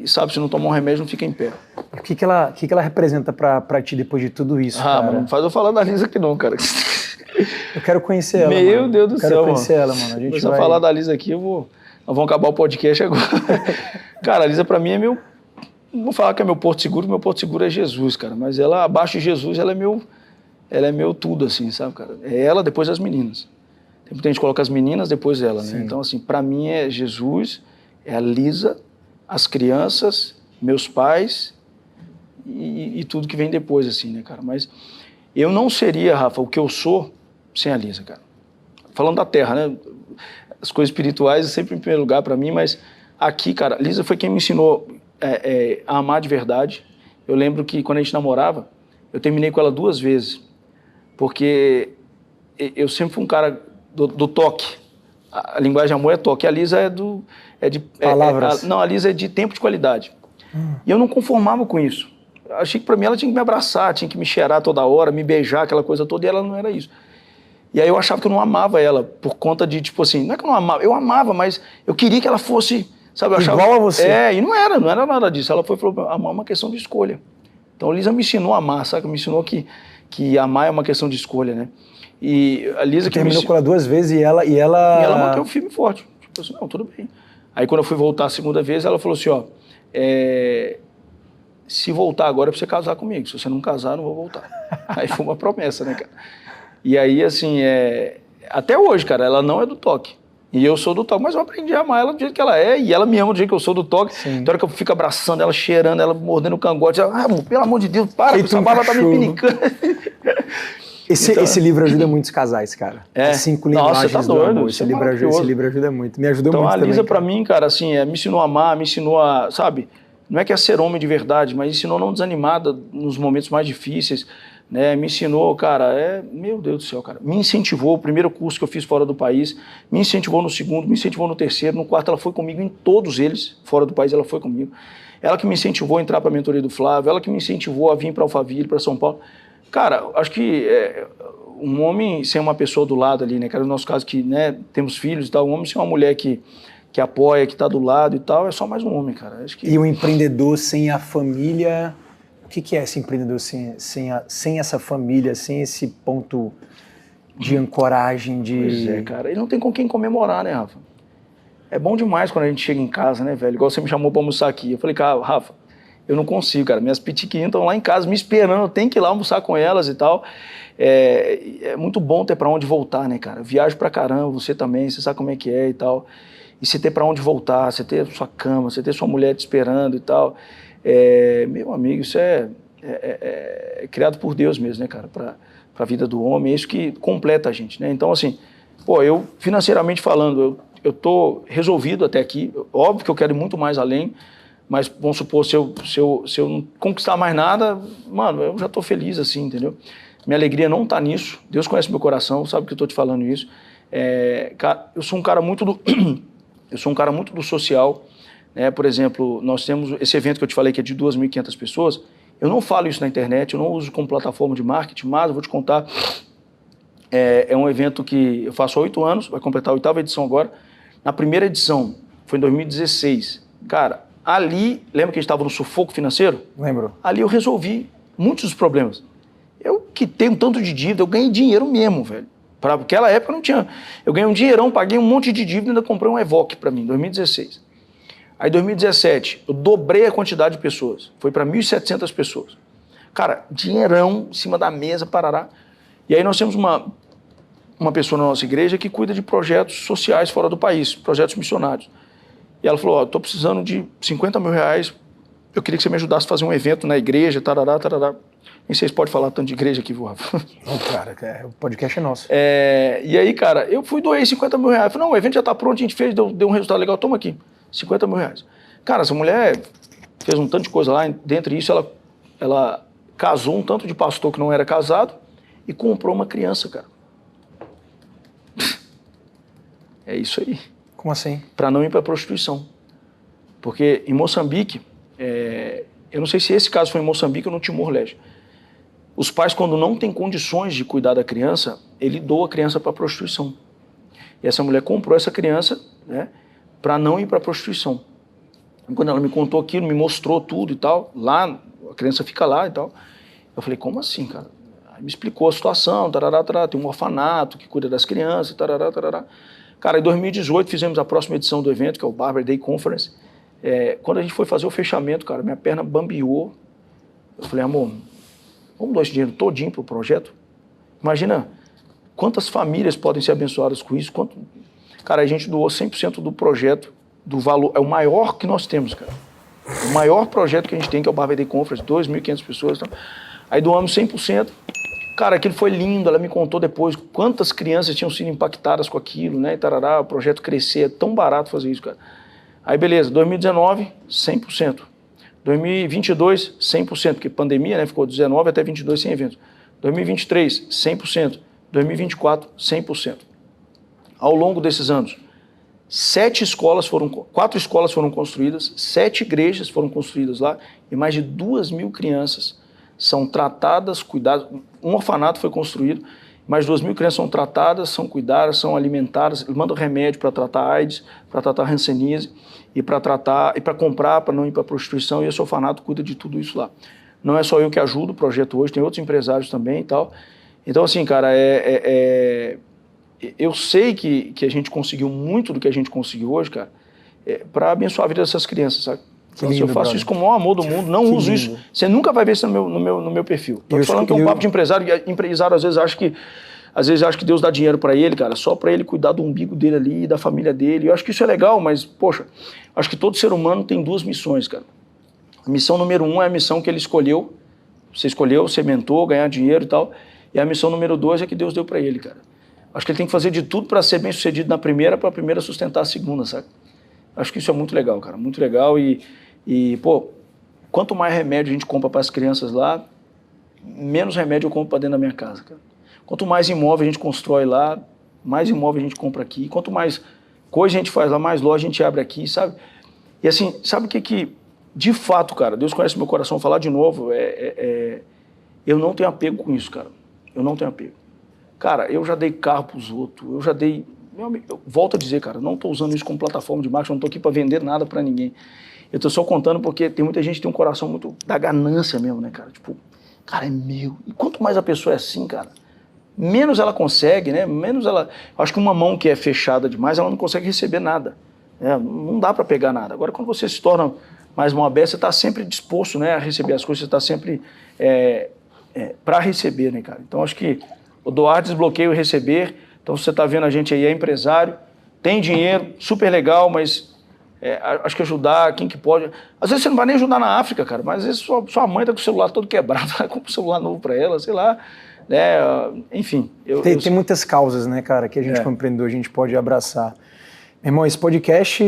sabe, se não tomar um remédio, não fica em pé. O que ela representa pra ti depois de tudo isso, cara? Mano, não faz eu falar da Lisa aqui não, cara. Eu quero conhecer ela, Meu mano. Deus do céu, mano. Quero conhecer ela, mano. A gente vai falar da Lisa aqui, nós vamos acabar o podcast agora. Cara, a Lisa pra mim é meu... Não vou falar que é meu porto seguro é Jesus, cara. Mas ela, abaixo de Jesus, ela é meu tudo, assim, sabe, cara? É ela, depois as meninas. Tem muita gente que coloca as meninas, depois ela, né? Então, assim, pra mim é Jesus, é a Lisa, as crianças, meus pais e tudo que vem depois, assim, né, cara? Mas eu não seria, Rafa, o que eu sou sem a Lisa, cara. Falando da terra, né? As coisas espirituais é sempre em primeiro lugar pra mim, mas aqui, cara, a Lisa foi quem me ensinou a amar de verdade. Eu lembro que quando a gente namorava, eu terminei com ela 2 vezes, porque eu sempre fui um cara do toque. A linguagem de amor é toque. A Lisa é de palavras. Não, a Lisa é de tempo de qualidade. E eu não conformava com isso. Achei que pra mim ela tinha que me abraçar, tinha que me cheirar toda hora, me beijar, aquela coisa toda, e ela não era isso. E aí eu achava que eu não amava ela, por conta de, tipo assim, não é que eu não amava, eu amava, mas eu queria que ela fosse, sabe, eu achava... Igual a você. E não era nada disso. Ela falou, amar é uma questão de escolha. Então a Lisa me ensinou a amar, sabe? Me ensinou que amar é uma questão de escolha, né? E a Lisa que terminou com ela 2 vezes e ela manteve firme e forte. Tipo assim, não, tudo bem. Aí quando eu fui voltar a segunda vez, ela falou assim, ó, se voltar agora é pra você casar comigo. Se você não casar, eu não vou voltar. Aí foi uma promessa, né, cara? E aí, assim, até hoje, cara, ela não é do toque. E eu sou do toque, mas eu aprendi a amar ela do jeito que ela é, e ela me ama do jeito que eu sou do toque. Sim. Então, hora que eu fico abraçando ela, cheirando ela, mordendo o cangote, ela, pelo amor de Deus, para, essa barba tá me pinicando. Esse livro ajuda muitos casais, cara. As 5 linguagens tá doido, do amor. Esse livro ajuda muito. Me ajudou muito também. Então, a Lisa, pra mim, cara, assim, me ensinou a amar, me ensinou a, sabe, não é que é ser homem de verdade, mas ensinou a não desanimar nos momentos mais difíceis, né? Me ensinou, cara, meu Deus do céu, cara, me incentivou, o primeiro curso que eu fiz fora do país, me incentivou no segundo, me incentivou no terceiro, no quarto ela foi comigo em todos eles, fora do país ela foi comigo. Ela que me incentivou a entrar para a mentoria do Flávio, ela que me incentivou a vir para Alphaville, para São Paulo. Cara, acho que um homem sem uma pessoa do lado ali, né, cara, no nosso caso que, né, temos filhos e tal, um homem sem uma mulher que apoia, que tá do lado e tal, é só mais um homem, cara. Acho que... E um empreendedor sem a família... O que é esse empreendedor sem essa família, sem esse ponto de ancoragem, de... Pois é, cara. Ele não tem com quem comemorar, né, Rafa? É bom demais quando a gente chega em casa, né, velho? Igual você me chamou pra almoçar aqui. Eu falei, cara, Rafa, eu não consigo, cara. Minhas pitiquinhas estão lá em casa me esperando, eu tenho que ir lá almoçar com elas e tal. É muito bom ter pra onde voltar, né, cara? Viajo pra caramba, você também, você sabe como é que é e tal. E você ter pra onde voltar, você ter sua cama, você ter sua mulher te esperando e tal... meu amigo, isso é criado por Deus mesmo, né, cara, para a vida do homem, é isso que completa a gente, né? Então, assim, eu, financeiramente falando, eu tô resolvido até aqui, óbvio que eu quero ir muito mais além, mas, vamos supor, se eu não conquistar mais nada, mano, eu já tô feliz, assim, entendeu? Minha alegria não tá nisso, Deus conhece meu coração, sabe que eu tô te falando isso. Cara, eu sou um cara muito do social. Por exemplo, nós temos esse evento que eu te falei que é de 2.500 pessoas. Eu não falo isso na internet, eu não uso como plataforma de marketing, mas eu vou te contar. É um evento que eu faço há 8 anos, vai completar a 8ª edição agora. Na primeira edição, foi em 2016, Cara, ali, lembra que a gente estava no sufoco financeiro? Lembro. Ali eu resolvi muitos dos problemas. Eu que tenho tanto de dívida, eu ganhei dinheiro mesmo, velho. Para aquela época não tinha. Eu ganhei um dinheirão, paguei um monte de dívida e ainda comprei um Evoque para mim, em 2016. Aí em 2017, eu dobrei a quantidade de pessoas. Foi para 1.700 pessoas. Cara, dinheirão em cima da mesa, parará. E aí nós temos uma pessoa na nossa igreja que cuida de projetos sociais fora do país, projetos missionários. E ela falou, estou precisando de 50 mil reais, eu queria que você me ajudasse a fazer um evento na igreja, tarará, tarará. Nem sei se pode falar tanto de igreja aqui, Rafa. Não, cara, o podcast é nosso. E aí, cara, eu fui doei 50 mil reais. Falei, não, o evento já está pronto, a gente fez, deu um resultado legal, toma aqui, 50 mil reais. Cara, essa mulher fez um tanto de coisa lá, dentre isso ela casou um tanto de pastor que não era casado e comprou uma criança, cara. É isso aí. Como assim? Para não ir para a prostituição. Porque em Moçambique, eu não sei se esse caso foi em Moçambique ou no Timor-Leste, os pais, quando não têm condições de cuidar da criança, ele doa a criança para a prostituição. E essa mulher comprou essa criança, né, para não ir para a prostituição. E quando ela me contou aquilo, me mostrou tudo e tal, lá, a criança fica lá e tal, eu falei, como assim, cara? Aí me explicou a situação, tarará, tarará, tem um orfanato que cuida das crianças, tarará, tarará. Cara, em 2018 fizemos a próxima edição do evento, que é o Barber Day Conference. Quando a gente foi fazer o fechamento, cara, minha perna bambeou. Eu falei, amor, vamos dar esse dinheiro todinho pro projeto? Imagina quantas famílias podem ser abençoadas com isso. Cara, a gente doou 100% do projeto, do valor, é o maior que nós temos, cara. O maior projeto que a gente tem, que é o Barber Day Conference, 2.500 pessoas. Então. Aí doamos 100%. Cara, aquilo foi lindo, ela me contou depois quantas crianças tinham sido impactadas com aquilo, né, e tarará, o projeto crescer, é tão barato fazer isso, cara. Aí beleza, 2019, 100%. 2022, 100%, porque pandemia, né, ficou 19 até 22 sem eventos. 2023, 100%. 2024, 100%. Ao longo desses anos, 4 escolas foram construídas, 7 igrejas foram construídas lá, e mais de 2.000 crianças são tratadas, cuidadas. Um orfanato foi construído, mais de 2.000 crianças são tratadas, são cuidadas, são alimentadas, mandam remédio para tratar AIDS, para tratar hanseníase, e para comprar, para não ir para a prostituição, e esse orfanato cuida de tudo isso lá. Não é só eu que ajudo o projeto hoje, tem outros empresários também e tal. Então, assim, cara, eu sei que a gente conseguiu muito do que a gente conseguiu hoje, cara, para abençoar a vida dessas crianças, sabe? Então, lindo, eu faço brother. Isso com o maior amor do mundo, não uso lindo. Isso. Você nunca vai ver isso no meu perfil. Estou te falando que é um papo de empresário, e empresário às vezes acha que Deus dá dinheiro para ele, cara, só para ele cuidar do umbigo dele ali, da família dele. Eu acho que isso é legal, mas, poxa, acho que todo ser humano tem 2 missões, cara. A missão número 1 é a missão que ele escolheu, você sementou, ganhar dinheiro e tal, e a missão número 2 é que Deus deu para ele, cara. Acho que ele tem que fazer de tudo para ser bem sucedido na primeira, para a primeira sustentar a segunda, sabe? Acho que isso é muito legal, cara, muito legal e pô, quanto mais remédio a gente compra para as crianças lá, menos remédio eu compro para dentro da minha casa, cara. Quanto mais imóvel a gente constrói lá, mais imóvel a gente compra aqui. Quanto mais coisa a gente faz lá, mais loja a gente abre aqui, sabe? E assim, sabe o que de fato, cara, Deus conhece meu coração, falar de novo, eu não tenho apego com isso, cara. Eu não tenho apego. Cara, eu já dei carro pros outros, eu já dei... Eu volto a dizer, cara, não estou usando isso como plataforma de marketing, não estou aqui para vender nada para ninguém. Eu estou só contando porque tem muita gente que tem um coração muito da ganância mesmo, né, cara? Tipo, cara, é meu. E quanto mais a pessoa é assim, cara, menos ela consegue, né? Menos ela... Acho que uma mão que é fechada demais, ela não consegue receber nada. Né? Não dá para pegar nada. Agora, quando você se torna mais mão aberta, você está sempre disposto, né, a receber as coisas, você está sempre para receber, né, cara? Então, acho que o doar, desbloqueio e receber. Então, se você está vendo a gente aí, é empresário, tem dinheiro, super legal, mas acho que ajudar quem que pode. Às vezes você não vai nem ajudar na África, cara, mas às vezes sua mãe está com o celular todo quebrado, vai comprar um celular novo para ela, sei lá. Né? Enfim. Tem muitas causas, né, cara, que a gente, como empreendedor, a gente pode abraçar. Meu irmão, esse podcast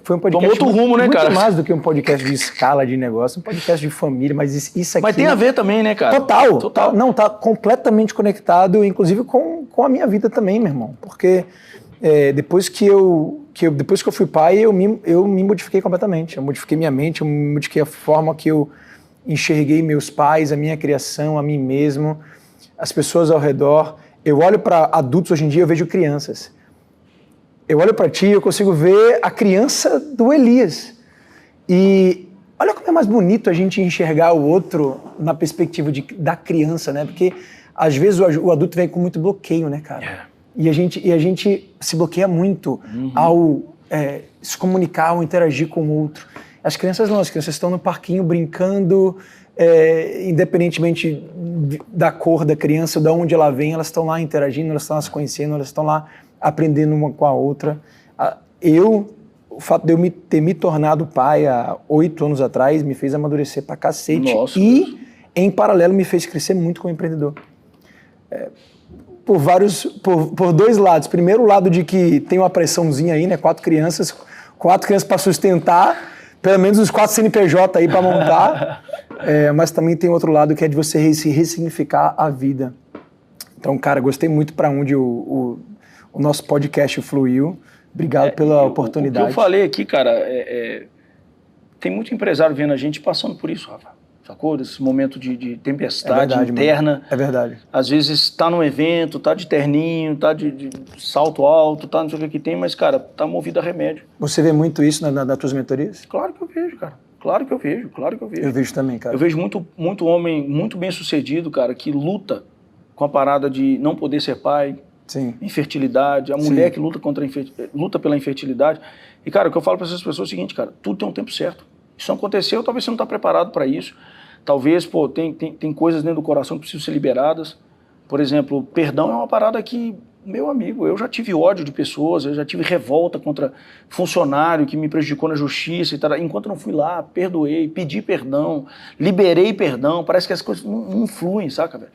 foi um podcast outro rumo, né, cara? Muito mais do que um podcast de escala de negócio, um podcast de família, mas isso aqui... Mas tem a ver também, né, cara? Total. Não, tá completamente conectado, inclusive com a minha vida também, meu irmão. Porque depois que eu fui pai, eu me modifiquei completamente. Eu modifiquei minha mente, eu modifiquei a forma que eu enxerguei meus pais, a minha criação, a mim mesmo, as pessoas ao redor. Eu olho para adultos hoje em dia, eu vejo crianças. Eu olho para ti e eu consigo ver a criança do Elias. E olha como é mais bonito a gente enxergar o outro na perspectiva da criança, né? Porque às vezes o adulto vem com muito bloqueio, né, cara? E a gente se bloqueia muito ao se comunicar, ao interagir com o outro. As crianças não, as crianças estão no parquinho brincando, independentemente da cor da criança, de onde ela vem, elas estão lá interagindo, elas estão lá se conhecendo, elas estão lá aprendendo uma com a outra. O fato de eu ter me tornado pai há 8 anos atrás me fez amadurecer pra cacete. Nossa, e, em paralelo, me fez crescer muito como empreendedor. Por 2 lados. Primeiro, o lado de que tem uma pressãozinha aí, né? 4 crianças para sustentar, pelo menos os 4 CNPJ aí para montar. Mas também tem outro lado que é de você se ressignificar a vida. Então, cara, gostei muito para onde o nosso podcast fluiu. Obrigado pela oportunidade. O que eu falei aqui, cara, tem muito empresário vendo a gente passando por isso, Rafa. Sacou? Esse momento de tempestade interna. Mano. É verdade. Às vezes está num evento, tá de terninho, tá de salto alto, tá não sei o que tem, mas, cara, tá movido a remédio. Você vê muito isso nas tuas mentorias? Claro que eu vejo, cara. Claro que eu vejo. Eu vejo também, cara. Eu vejo muito homem muito bem sucedido, cara, que luta com a parada de não poder ser pai. Sim. Infertilidade, a mulher que luta pela infertilidade. E, cara, o que eu falo para essas pessoas é o seguinte, cara, tudo tem um tempo certo. Isso não aconteceu, talvez você não está preparado para isso. Talvez, tem coisas dentro do coração que precisam ser liberadas. Por exemplo, perdão é uma parada que, meu amigo, eu já tive ódio de pessoas, eu já tive revolta contra funcionário que me prejudicou na justiça e tal. Enquanto eu não fui lá, perdoei, pedi perdão, liberei perdão, parece que as coisas não fluem, saca, velho?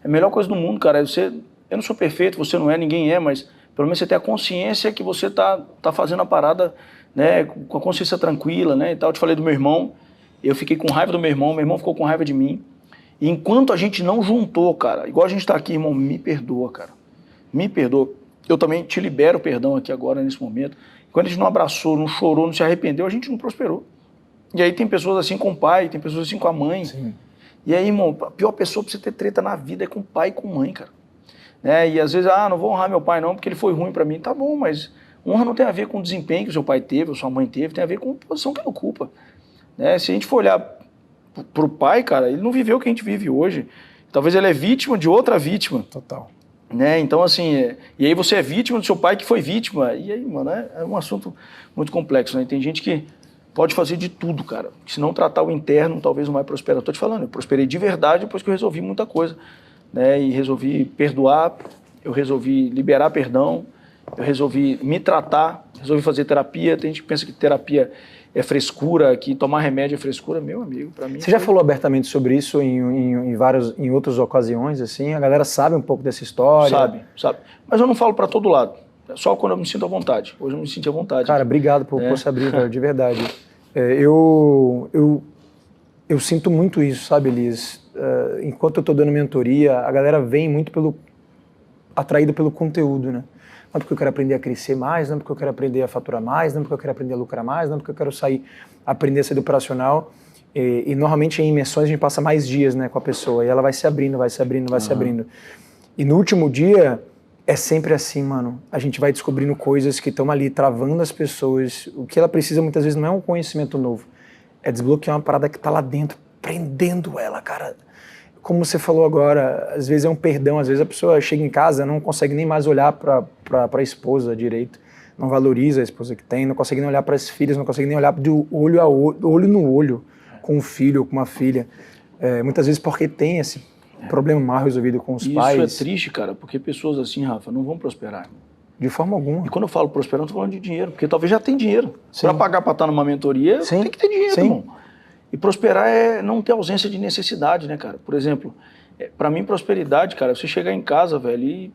É a melhor coisa do mundo, cara, eu não sou perfeito, você não é, ninguém é, mas pelo menos você tem a consciência que você tá fazendo a parada, né, com a consciência tranquila, né, e tal. Eu te falei do meu irmão, eu fiquei com raiva do meu irmão ficou com raiva de mim. E enquanto a gente não juntou, cara, igual a gente tá aqui, irmão, me perdoa, cara. Me perdoa. Eu também te libero perdão aqui agora, nesse momento. Quando a gente não abraçou, não chorou, não se arrependeu, a gente não prosperou. E aí tem pessoas assim com o pai, tem pessoas assim com a mãe. Sim. E aí, irmão, a pior pessoa pra você ter treta na vida é com o pai e com mãe, cara. E às vezes, não vou honrar meu pai não, porque ele foi ruim pra mim. Tá bom, mas honra não tem a ver com o desempenho que o seu pai teve, ou sua mãe teve, tem a ver com a posição que ele ocupa. Se a gente for olhar pro pai, cara, ele não viveu o que a gente vive hoje. Talvez ele é vítima de outra vítima. Total. Então, assim, e aí você é vítima do seu pai que foi vítima. E aí, mano, é um assunto muito complexo, né? Tem gente que pode fazer de tudo, cara. Se não tratar o interno, talvez não vai prosperar. Eu tô te falando, eu prosperei de verdade depois que eu resolvi muita coisa. E resolvi perdoar, eu resolvi liberar perdão, eu resolvi me tratar, resolvi fazer terapia. Tem gente que pensa que terapia é frescura, que tomar remédio é frescura. Meu amigo, pra mim... Você já falou abertamente sobre isso em outras ocasiões, assim? A galera sabe um pouco dessa história? Sabe. Mas eu não falo pra todo lado. É só quando eu me sinto à vontade. Hoje eu me senti à vontade. Cara, obrigado por se abrir, velho, de verdade. Eu sinto muito isso, sabe, Elias? Enquanto eu tô dando mentoria, a galera vem muito atraída pelo conteúdo, né? Não porque eu quero aprender a crescer mais, não porque eu quero aprender a faturar mais, não porque eu quero aprender a lucrar mais, não porque eu quero aprender a ser do operacional. E normalmente em imersões a gente passa mais dias, né, com a pessoa e ela vai se abrindo. E no último dia é sempre assim, mano. A gente vai descobrindo coisas que estão ali travando as pessoas. O que ela precisa muitas vezes não é um conhecimento novo, é desbloquear uma parada que tá lá dentro, prendendo ela, cara. Como você falou agora, às vezes é um perdão, às vezes a pessoa chega em casa, não consegue nem mais olhar para a esposa direito, não valoriza a esposa que tem, não consegue nem olhar para as filhas, não consegue nem olhar do olho no olho com um filho ou com uma filha. Muitas vezes porque tem esse problema mal resolvido com os pais. Isso é triste, cara, porque pessoas assim, Rafa, não vão prosperar. De forma alguma. E quando eu falo prosperar, não estou falando de dinheiro, porque talvez já tem dinheiro. Para pagar para estar numa mentoria, tem que ter dinheiro, irmão. E prosperar é não ter ausência de necessidade, né, cara? Por exemplo, pra mim, prosperidade, cara, você chegar em casa, velho, e,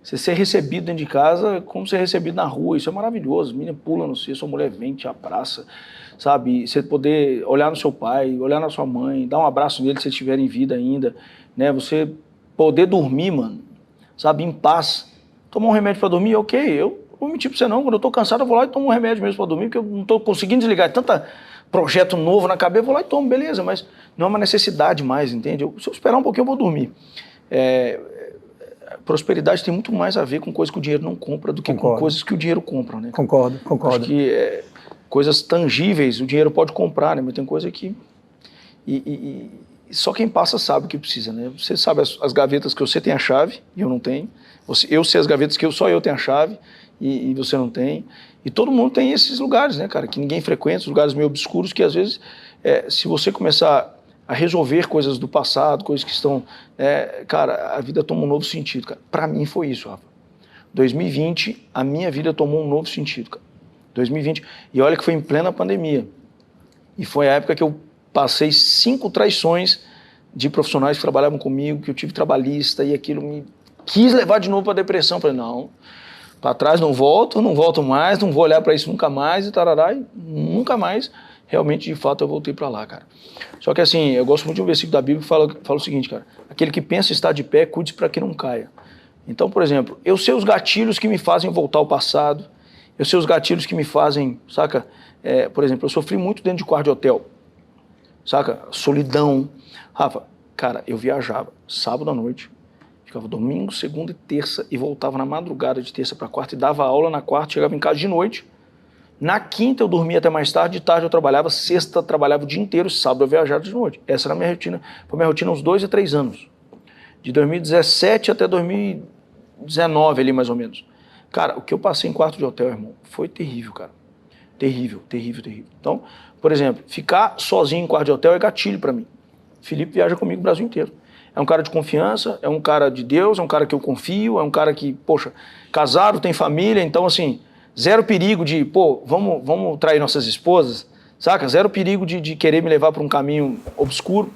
você ser recebido dentro de casa como ser recebido na rua, isso é maravilhoso. A menina pula no seu, sua mulher vem, te abraça, sabe? E você poder olhar no seu pai, olhar na sua mãe, dar um abraço nele se eles estiverem em vida ainda, né? Você poder dormir, mano, sabe, em paz. Tomar um remédio pra dormir, ok, eu não vou mentir pra você não, quando eu tô cansado eu vou lá e tomo um remédio mesmo pra dormir, porque eu não tô conseguindo desligar tanta projeto novo na cabeça, eu vou lá e tomo, beleza, mas não é uma necessidade mais, entende? Se eu esperar um pouquinho, eu vou dormir. Prosperidade tem muito mais a ver com coisas que o dinheiro não compra do que com coisas que o dinheiro compra, né? Concordo. Acho que coisas tangíveis o dinheiro pode comprar, né? Mas tem coisa que... Só quem passa sabe o que precisa, né? Você sabe as gavetas que você tem a chave e eu não tenho. Eu sei as gavetas que só eu tenho a chave e você não tem. E todo mundo tem esses lugares, né, cara? Que ninguém frequenta, os lugares meio obscuros que às vezes, se você começar a resolver coisas do passado, coisas que estão... cara, a vida toma um novo sentido, cara. Pra mim foi isso, Rafa. 2020, a minha vida tomou um novo sentido, cara. 2020. E olha que foi em plena pandemia. E foi a época que eu passei 5 traições de profissionais que trabalhavam comigo, que eu tive trabalhista e aquilo me quis levar de novo para depressão. Falei, não, para trás não volto mais, não vou olhar para isso nunca mais e tarará, e nunca mais, realmente, de fato, eu voltei para lá, cara. Só que assim, eu gosto muito de um versículo da Bíblia que fala o seguinte, cara, aquele que pensa estar de pé, cuide para que não caia. Então, por exemplo, eu sei os gatilhos que me fazem voltar ao passado, eu sei os gatilhos que me fazem, saca? Por exemplo, eu sofri muito dentro de quarto de hotel, saca? Solidão. Rafa, cara, eu viajava sábado à noite, ficava domingo, segunda e terça e voltava na madrugada de terça para quarta e dava aula na quarta, chegava em casa de noite. Na quinta eu dormia até mais tarde, de tarde eu trabalhava, sexta eu trabalhava o dia inteiro, sábado eu viajava de noite. Essa era a minha rotina, foi minha rotina uns 2 a 3 anos. De 2017 até 2019 ali mais ou menos. Cara, o que eu passei em quarto de hotel, irmão, foi terrível, cara. Terrível, terrível, terrível. Então, por exemplo, ficar sozinho em quarto de hotel é gatilho pra mim. Felipe viaja comigo o Brasil inteiro. É um cara de confiança, é um cara de Deus, é um cara que eu confio, é um cara que, poxa, casado, tem família, então assim, zero perigo de, vamos trair nossas esposas, saca? Zero perigo de querer me levar pra um caminho obscuro.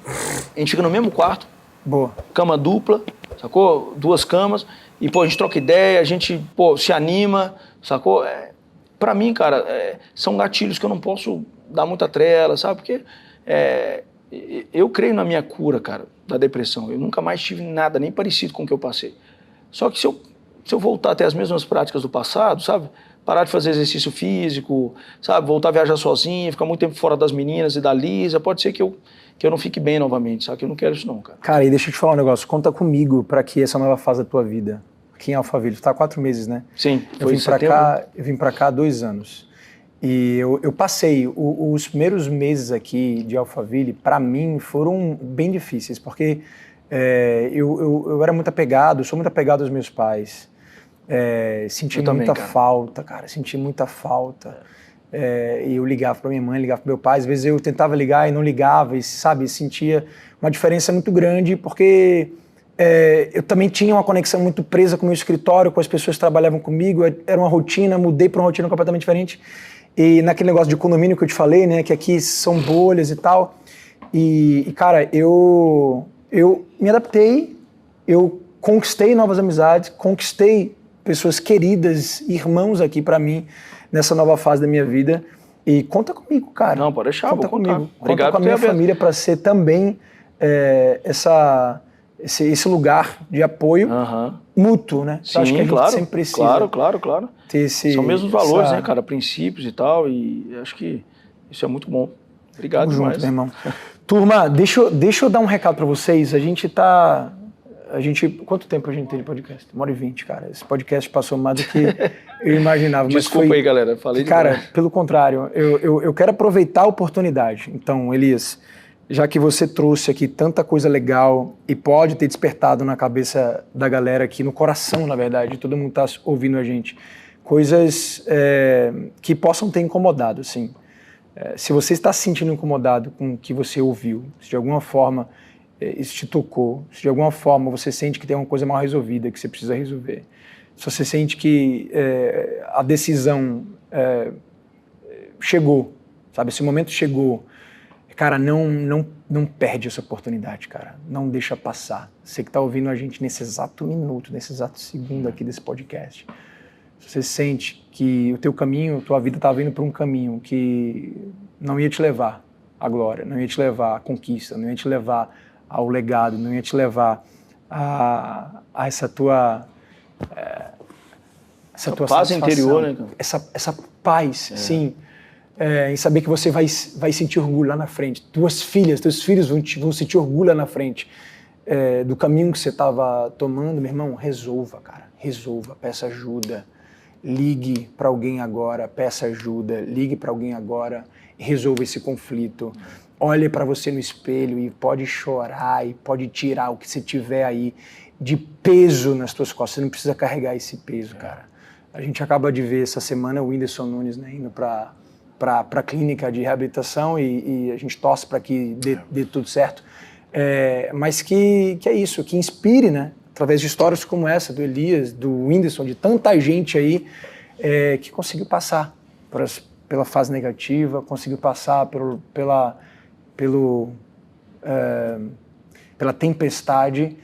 A gente fica no mesmo quarto, Boa. Cama dupla, sacou? 2 camas, e, a gente troca ideia, a gente, se anima, sacou? Pra mim, cara, são gatilhos que eu não posso dar muita trela, sabe? Porque eu creio na minha cura, cara, da depressão. Eu nunca mais tive nada, nem parecido com o que eu passei. Só que se eu voltar a ter as mesmas práticas do passado, sabe? Parar de fazer exercício físico, sabe? Voltar a viajar sozinho, ficar muito tempo fora das meninas e da Lisa, pode ser que eu não fique bem novamente, sabe? Eu não quero isso não, cara. Cara, e deixa eu te falar um negócio. Conta comigo pra que essa nova fase da tua vida, aqui em Alphaville, tu tá há 4 meses, né? Sim, eu vim pra cá há 2 anos. E eu passei, os primeiros meses aqui de Alphaville, pra mim, foram bem difíceis, porque eu era muito apegado, sou muito apegado aos meus pais. Senti muita falta, cara, senti muita falta. E eu ligava pra minha mãe, ligava pro meu pai, às vezes eu tentava ligar e não ligava, e, sabe, sentia uma diferença muito grande, porque eu também tinha uma conexão muito presa com o meu escritório, com as pessoas que trabalhavam comigo, era uma rotina, mudei pra uma rotina completamente diferente. E naquele negócio de condomínio que eu te falei, né, que aqui são bolhas e tal, e cara, eu me adaptei, eu conquistei novas amizades, conquistei pessoas queridas, irmãos aqui pra mim, nessa nova fase da minha vida, e conta comigo, cara. Não, pode deixar, conta vou contar. comigo. Obrigado conta com a minha família para ser também esse lugar de apoio mútuo, né? Sim, acho que a gente claro, sempre precisa. Claro. Ter São mesmos valores, né, cara? Princípios e tal, e acho que isso é muito bom. Obrigado Tamo demais. junto, meu irmão. Turma, deixa eu dar um recado para vocês. Quanto tempo a gente tem de podcast? 1h20, cara. Esse podcast passou mais do que eu imaginava. Desculpa aí, galera. Falei cara, demais. Pelo contrário, eu quero aproveitar a oportunidade. Então, Elias, já que você trouxe aqui tanta coisa legal e pode ter despertado na cabeça da galera aqui, no coração, na verdade, todo mundo está ouvindo a gente, coisas que possam ter incomodado, assim. Se você está se sentindo incomodado com o que você ouviu, se de alguma forma isso te tocou, se de alguma forma você sente que tem uma coisa mal resolvida, que você precisa resolver, se você sente que a decisão chegou, sabe, esse momento chegou, cara, não perde essa oportunidade, cara, não deixa passar. Você que está ouvindo a gente nesse exato minuto, nesse exato segundo aqui desse podcast, se você sente que o teu caminho, tua vida estava indo para um caminho que não ia te levar à glória, não ia te levar à conquista, não ia te levar ao legado, não ia te levar a essa tua paz interior, né? Essa paz, sim, em saber que você vai sentir orgulho lá na frente. Teus filhos vão sentir orgulho lá na frente do caminho que você estava tomando, meu irmão. Resolva, cara, resolva, peça ajuda. ligue para alguém agora, peça ajuda, ligue para alguém agora e resolva esse conflito. Olhe para você no espelho e pode chorar e pode tirar o que você tiver aí de peso nas suas costas. Você não precisa carregar esse peso, cara. A gente acaba de ver essa semana o Whindersson Nunes, né, indo para a clínica de reabilitação e a gente torce para que dê tudo certo. Mas que é isso, que inspire, né? Através de histórias como essa, do Elias, do Whindersson, de tanta gente aí que conseguiu passar pela fase negativa, conseguiu passar pela tempestade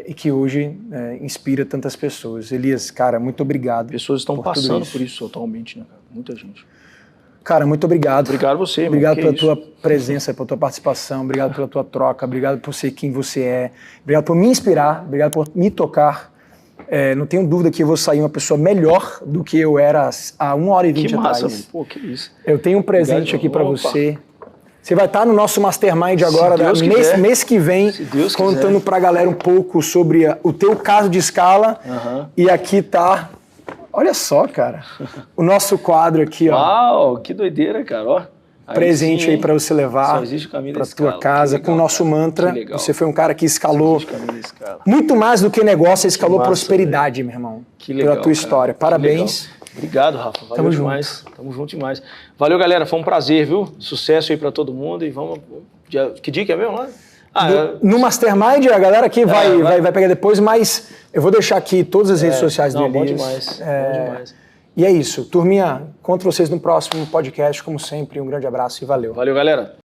e que hoje inspira tantas pessoas. Elias, cara, muito obrigado. Pessoas estão passando por isso atualmente, né, cara? Muita gente. Cara, muito obrigado. Obrigado a você, irmão. Obrigado pela tua presença, pela tua participação, obrigado pela tua troca, obrigado por ser quem você é, obrigado por me inspirar, obrigado por me tocar. Não tenho dúvida que eu vou sair uma pessoa melhor do que eu era há 1h20 atrás. Que massa, pô, que isso. Eu tenho um presente aqui para você. Você vai estar no nosso Mastermind agora, mês que vem, contando para a galera um pouco sobre o teu caso de escala. E aqui tá... Olha só, cara, o nosso quadro aqui, ó. Uau, que doideira, cara, ó. Presente aí para você levar para tua casa, legal, com o nosso mantra. Você foi um cara que escalou muito mais do que negócio, você escalou prosperidade, meu irmão. Que legal, pela tua história. Parabéns. Obrigado, Rafa. Valeu demais. Tamo junto demais. Valeu, galera. Foi um prazer, viu? Sucesso aí para todo mundo e vamos... Que dia que é mesmo lá? No Mastermind, a galera aqui vai pegar depois, mas eu vou deixar aqui todas as redes sociais do Elias. Bom demais, bom demais. E é isso. Turminha, encontro vocês no próximo podcast, como sempre. Um grande abraço e valeu. Valeu, galera.